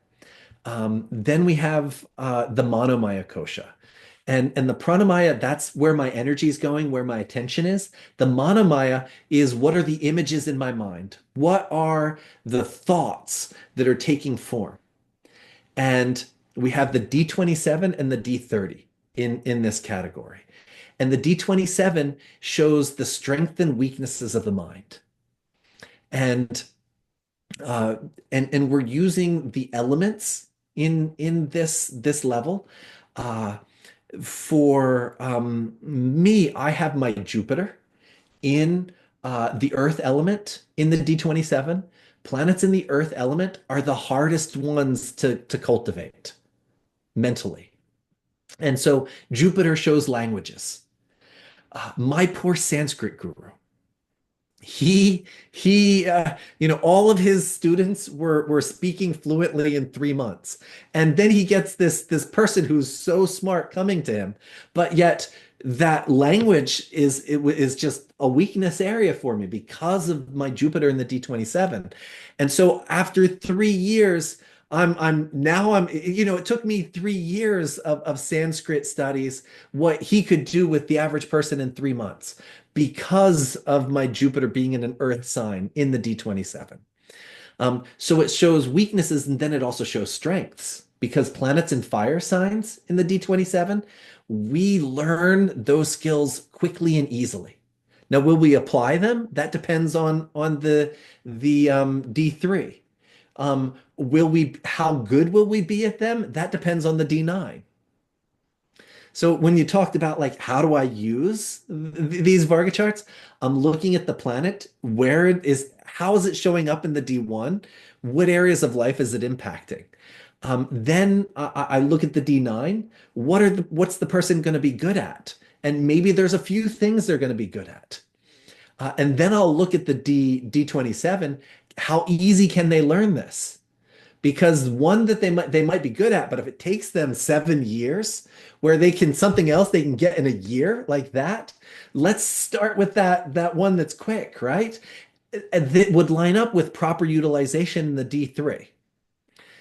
Then we have the Manomaya kosha. And the pranamaya, that's where my energy is going, where my attention is. The manomaya is what are the images in my mind? What are the thoughts that are taking form? And we have the D27 and the D30 in this category. And the D27 shows the strength and weaknesses of the mind. And uh, and we're using the elements in this level. Uh, for me, I have my Jupiter in the Earth element in the D27. Planets in the Earth element are the hardest ones to cultivate mentally. And so Jupiter shows languages. My poor Sanskrit guru, all of his students were speaking fluently in 3 months, and then he gets this person who's so smart coming to him, but yet that language is just a weakness area for me because of my Jupiter in the D27. And so after 3 years, it took me 3 years of Sanskrit studies, what he could do with the average person in 3 months because of my Jupiter being in an Earth sign in the D27. So it shows weaknesses and then it also shows strengths because planets in fire signs in the D27, we learn those skills quickly and easily. Now, will we apply them? That depends on the D3. How good will we be at them? That depends on the D9. So when you talked about like how do I use these Varga charts, I'm looking at the planet, how is it showing up in the D1? What areas of life is it impacting? Then I look at the D9. What's the person going to be good at? And maybe there's a few things they're going to be good at. And then I'll look at the D27. How easy can they learn this? Because one that they might be good at, but if it takes them 7 years, where they can something else they can get in a year like that, let's start with that one that's quick, right? That would line up with proper utilization in the D3.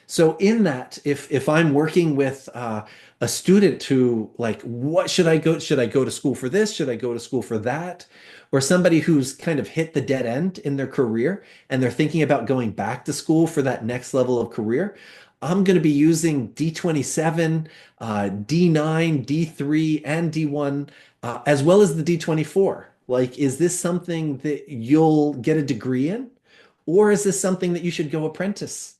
So in that, if I'm working with a student who like, what should I go? Should I go to school for this? Should I go to school for that? Or somebody who's kind of hit the dead end in their career and they're thinking about going back to school for that next level of career, I'm going to be using D27, D9, D3, and D1, as well as the D24. Like, is this something that you'll get a degree in? Or is this something that you should go apprentice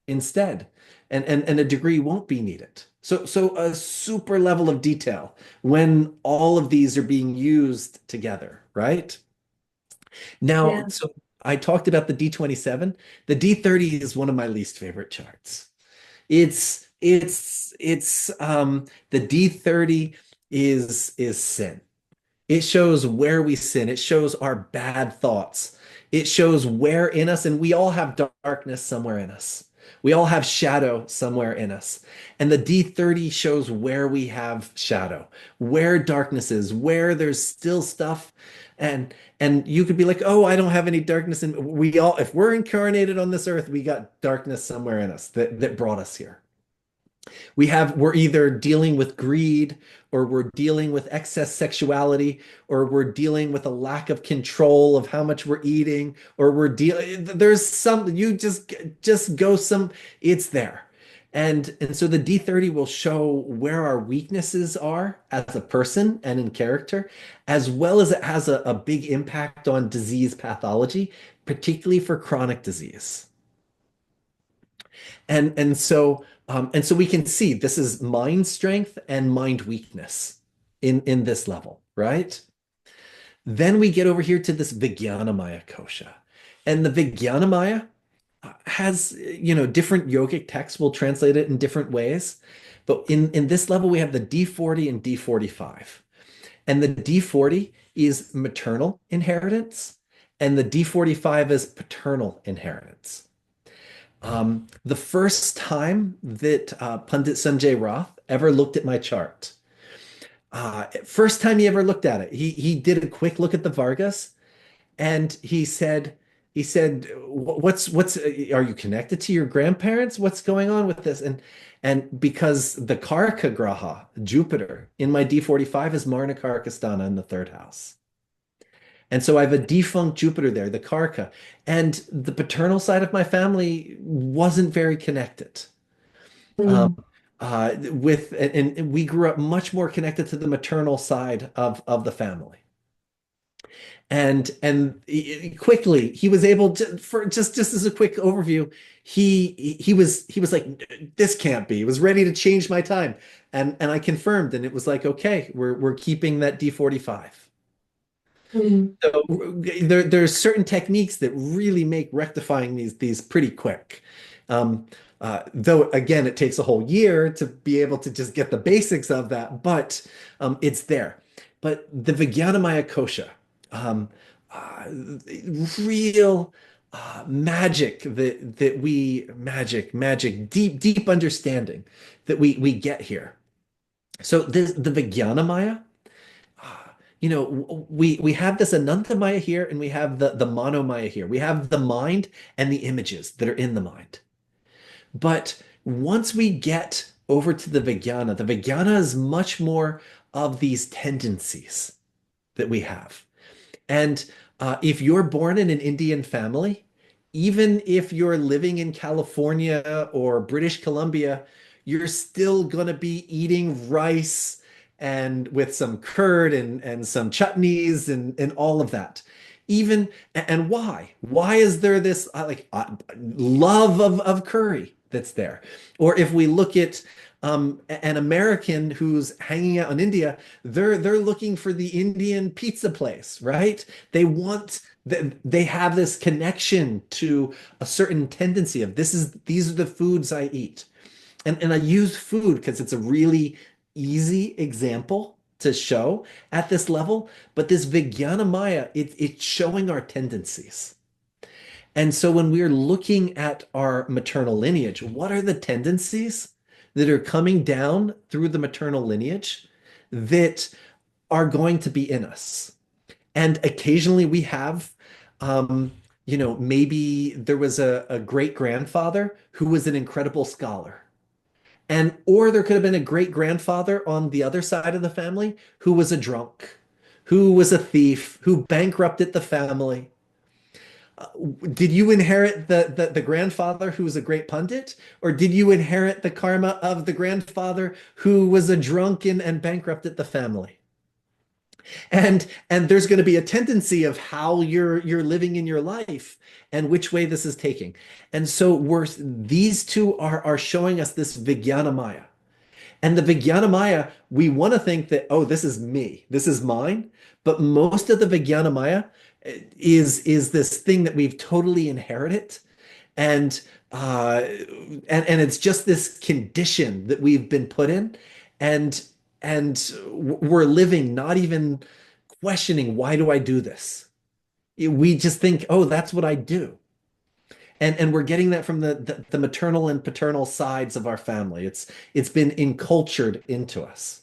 instead? and a degree won't be needed. So a super level of detail when all of these are being used together, right? Now, Yeah. so I talked about the D27. The D30 is one of my least favorite charts. It's the D30 is sin. It shows where we sin. It shows our bad thoughts. It shows where in us, and we all have darkness somewhere in us. We all have shadow somewhere in us. And the D30 shows where we have shadow, where darkness is, where there's still stuff. And you could be like, oh, I don't have any darkness. And we all, if we're incarnated on this earth, we got darkness somewhere in us that brought us here. We're either dealing with greed, or we're dealing with excess sexuality, or we're dealing with a lack of control of how much we're eating, or we're dealing there's some you just go some it's there. And so the D30 will show where our weaknesses are as a person and in character, as well as it has a big impact on disease pathology, particularly for chronic disease. And so we can see this is mind strength and mind weakness in this level, right? Then we get over here to this Vijnanamaya kosha. And the Vijnanamaya has, different yogic texts will translate it in different ways. But in this level, we have the D40 and D45. And the D40 is maternal inheritance, and the D45 is paternal inheritance. The first time that Pundit Sanjay Roth ever looked at my chart, first time he ever looked at it, he did a quick look at the Vargas, and he said, what's are you connected to your grandparents? What's going on with this? And because the Karaka Graha, Jupiter, in my D45 is Marna Karakastana in the third house. And so I have a defunct Jupiter there, the Karka. And the paternal side of my family wasn't very connected. Um, Mm. and we grew up much more connected to the maternal side of the family. And quickly he was able to, for just as a quick overview, he was like, this can't be. He was ready to change my time. And I confirmed, and it was like, okay, we're keeping that D45. Mm. So there's certain techniques that really make rectifying these pretty quick. Though again, it takes a whole year to be able to just get the basics of that, but it's there. But the Vijnanamaya kosha, um, uh, real magic magic, deep understanding that we get here. So the Vijnanamaya. We have this Anantamaya here, and we have the Manomaya here. We have the mind and the images that are in the mind. But once we get over to the Vijnana is much more of these tendencies that we have. And if you're born in an Indian family, even if you're living in California or British Columbia, you're still going to be eating rice and with some curd and some chutneys and all of that. And why? Why is there this love of curry that's there? Or if we look at an American who's hanging out in India, they're looking for the Indian pizza place, right? They have this connection to a certain tendency of these are the foods I eat. And I use food because it's a really easy example to show at this level, but this Vijnana Maya, it's showing our tendencies. And so when we're looking at our maternal lineage, what are the tendencies that are coming down through the maternal lineage that are going to be in us? And occasionally we have, maybe there was a great grandfather who was an incredible scholar. Or there could have been a great grandfather on the other side of the family who was a drunk, who was a thief, who bankrupted the family. Did you inherit the grandfather who was a great pundit, or did you inherit the karma of the grandfather who was a drunken and bankrupted the family? And there's going to be a tendency of how you're living in your life and which way this is taking. And so these two are showing us this Vijnana Maya. And the Vijnana Maya, we want to think that, oh, this is me, this is mine. But most of the Vijnana Maya is this thing that we've totally inherited. And and it's just this condition that we've been put in. And we're living not even questioning, why do I do this? We just think, oh, that's what I do. And we're getting that from the maternal and paternal sides of our family. It's been encultured into us.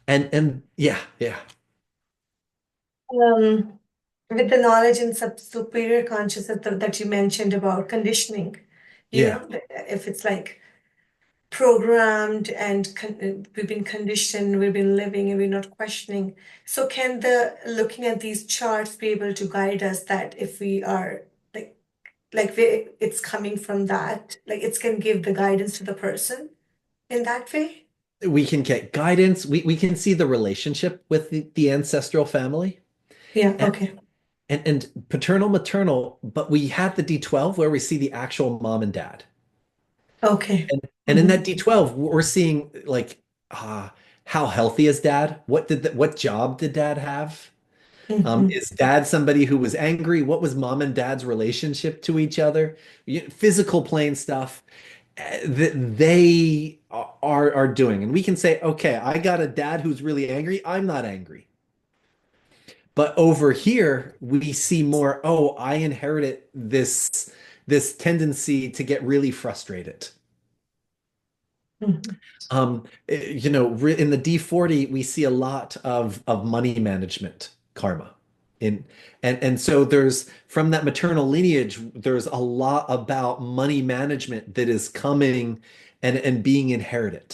And yeah, yeah, Um, with the knowledge and superior consciousness that you mentioned about conditioning, yeah. if it's like programmed and we've been conditioned, we've been living and we're not questioning. So can the looking at these charts be able to guide us that if we are it's coming from that, like it's can give the guidance to the person in that way? We can get guidance. We can see the relationship with the ancestral family Yeah, and, okay. and paternal, maternal, but we had the D12 where we see the actual mom and dad. Okay. And in that Mm-hmm. D12, we're seeing like how healthy is dad? What job did dad have? Mm-hmm. Is dad somebody who was angry? What was mom and dad's relationship to each other? Physical plane stuff that they are doing. And we can say, okay, I got a dad who's really angry. I'm not angry. But over here, we see more, oh, I inherited this tendency to get really frustrated. Mm-hmm. In the D40, we see a lot of money management karma. In and so there's from that maternal lineage, there's a lot about money management that is coming and being inherited.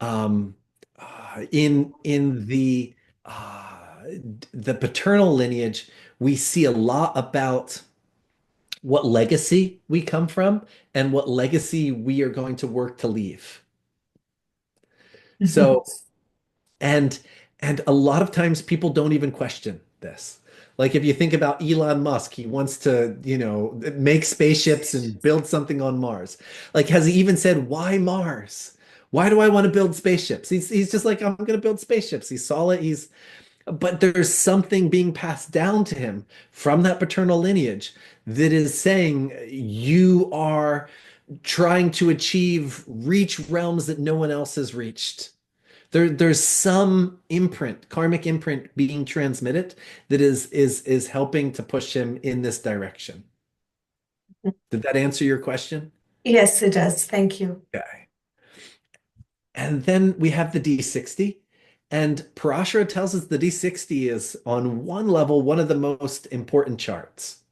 Um, in the paternal lineage, we see a lot about what legacy we come from and what legacy we are going to work to leave. Mm-hmm. So And and a lot of times people don't even question this. Like if you think about Elon Musk, he wants to, make spaceships and build something on Mars. Like has he even said, why Mars? Why do I want to build spaceships? He's just like, I'm going to build spaceships. He saw it. But there's something being passed down to him from that paternal lineage that is saying you are trying to reach realms that no one else has reached. There's some imprint, karmic imprint being transmitted that is helping to push him in this direction. Did that answer your question? Yes, it does. Thank you. Okay. And then we have the D60. And Parashara tells us the D60 is on one level one of the most important charts.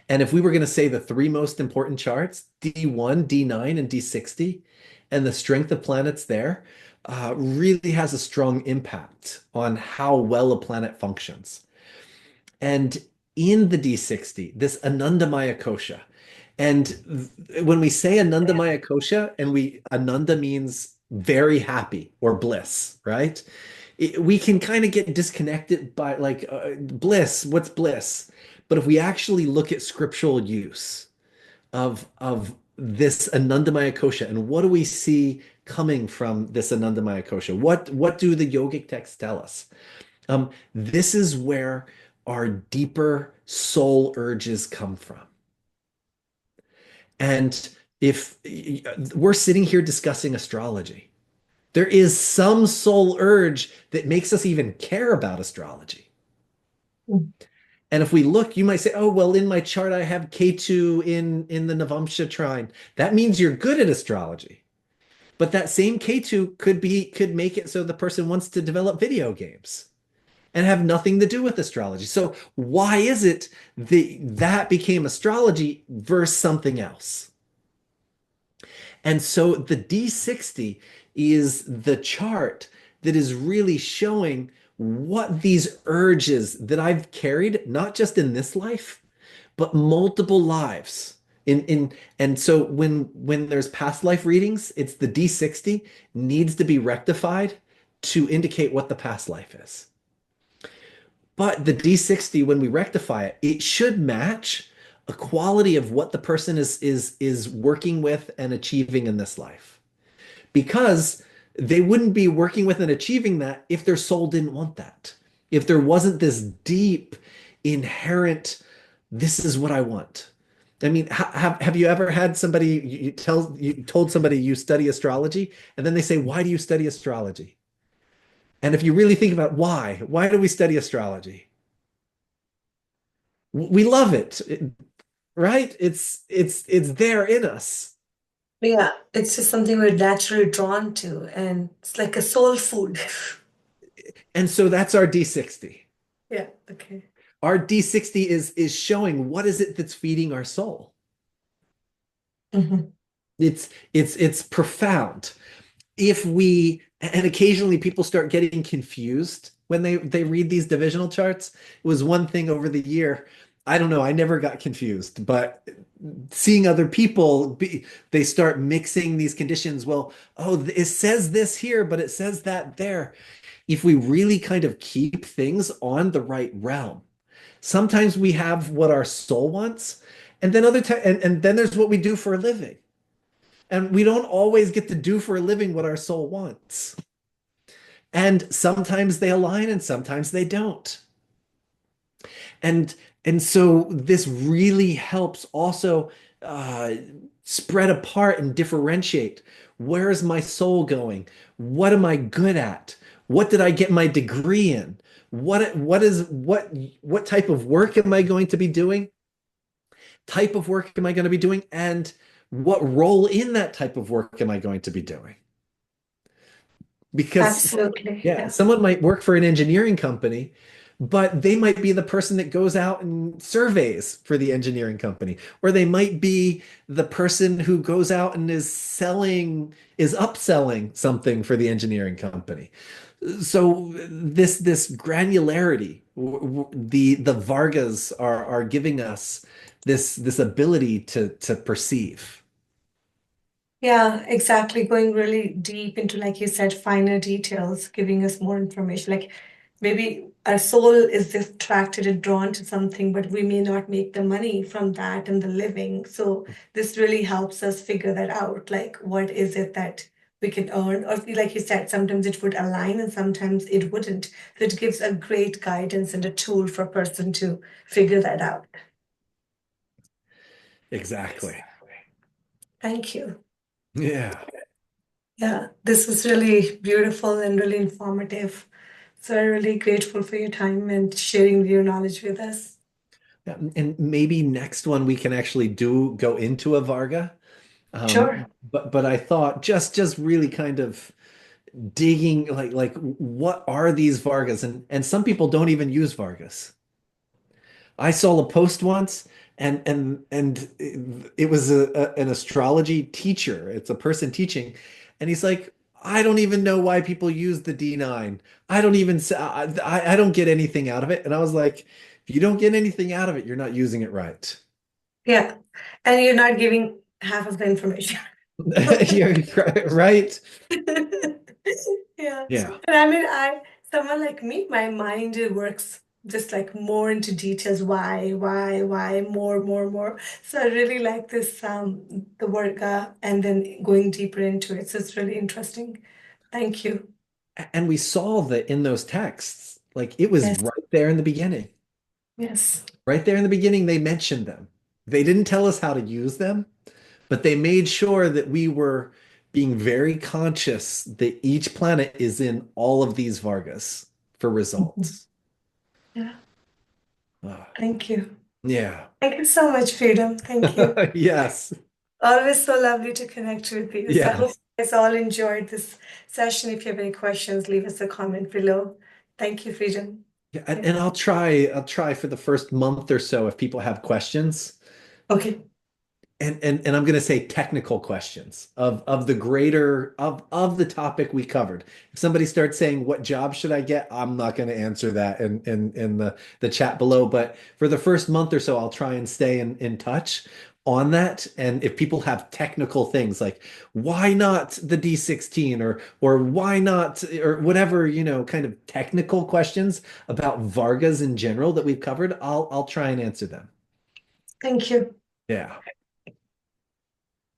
And if we were going to say the three most important charts, D1, D9, and D60, and the strength of planets there, really has a strong impact on how well a planet functions. And in the D60, this Anandamaya Kosha. And when we say Anandamaya Kosha, and Ananda means very happy or bliss, right? We can kind of get disconnected by like bliss, what's bliss? But if we actually look at scriptural use of this Anandamaya Kosha and what do we see coming from this Anandamaya Kosha? What do the yogic texts tell us? This is where our deeper soul urges come from. And if we're sitting here discussing astrology, there is some soul urge that makes us even care about astrology. And if we look, you might say, oh, well, in my chart, I have K2 in the Navamsha trine. That means you're good at astrology. But that same K2 could make it so the person wants to develop video games and have nothing to do with astrology. So why is it that became astrology versus something else? And so the D60 is the chart that is really showing what these urges that I've carried, not just in this life, but multiple lives. And so when there's past life readings, it's the D60 needs to be rectified to indicate what the past life is. But the D60, when we rectify it, it should match a quality of what the person is working with and achieving in this life. Because they wouldn't be working with and achieving that if their soul didn't want that. If there wasn't this deep, inherent, this is what I want. I mean, have you ever had somebody you told somebody you study astrology, and then they say, "Why do you study astrology?" And if you really think about why do we study astrology? We love it, right? It's there in us. Yeah, it's just something we're naturally drawn to, and it's like a soul food. And so that's our D60. Yeah, okay. Our D60 is showing what is it that's feeding our soul. Hmm. It's profound. If we and occasionally people start getting confused when they read these divisional charts. It was one thing over the year. I don't know, I never got confused, but seeing other people they start mixing these conditions. Well, oh, it says this here, but it says that there. If we really kind of keep things on the right realm, sometimes we have what our soul wants, and then other times, and then there's what we do for a living. And we don't always get to do for a living what our soul wants. And sometimes they align and sometimes they don't. And and so this really helps also uh, spread apart and differentiate. Where is my soul going? What am I good at? What did I get my degree in? What type of work am I going to be doing? Type of work am I going to be doing? And what role in that type of work am I going to be doing? Because Absolutely. yeah, Yeah. someone might work for an engineering company, but they might be the person that goes out and surveys for the engineering company, or they might be the person who goes out and is upselling something for the engineering company. So this granularity, the Vargas are giving us this ability to perceive. Yeah, exactly. Going really deep into, like you said, finer details, giving us more information. Like maybe our soul is just attracted and drawn to something, but we may not make the money from that and the living. So this really helps us figure that out. Like, what is it that we can earn? Or like you said, sometimes it would align and sometimes it wouldn't. So it gives a great guidance and a tool for a person to figure that out. Exactly. Thank you. Yeah. Yeah, this was really beautiful and really informative. So I'm really grateful for your time and sharing your knowledge with us. Yeah, and maybe next one we can actually do go into a Varga. Sure. But I thought just really kind of digging like what are these Vargas? And some people don't even use Vargas. I saw a post once and it was an astrology teacher. It's a person teaching, and he's like, I don't even know why people use the D9. I don't even I don't get anything out of it. And I was like, if you don't get anything out of it, you're not using it right. Yeah. And you're not giving half of the information. You're right. Yeah. Yeah. And I mean, someone like me, my mind works just like more into details. Why, more. So I really like this, the work, and then going deeper into it. So it's really interesting. Thank you. And we saw that in those texts, like it was Yes. right there in the beginning. Yes. Right there in the beginning, they mentioned them. They didn't tell us how to use them, but they made sure that we were being very conscious that each planet is in all of these Vargas for Mhm. results. Yeah. Ah, Thank you. yeah. Thank you so much, Freedom. Thank you. Yes. Always so lovely to connect with you. So I hope Yes. you guys all enjoyed this session. If you have any questions, leave us a comment below. Thank you, Freedom. Yeah, Yeah. and I'll try for the first month or so if people have questions. Okay. And I'm going to say technical questions of the greater of the topic we covered. If somebody starts saying what job should I get, I'm not going to answer that in the chat below. But for the first month or so, I'll try and stay in touch on that. And if people have technical things like why not the D16 or why not or whatever, kind of technical questions about Vargas in general that we've covered, I'll try and answer them. Thank you. Yeah.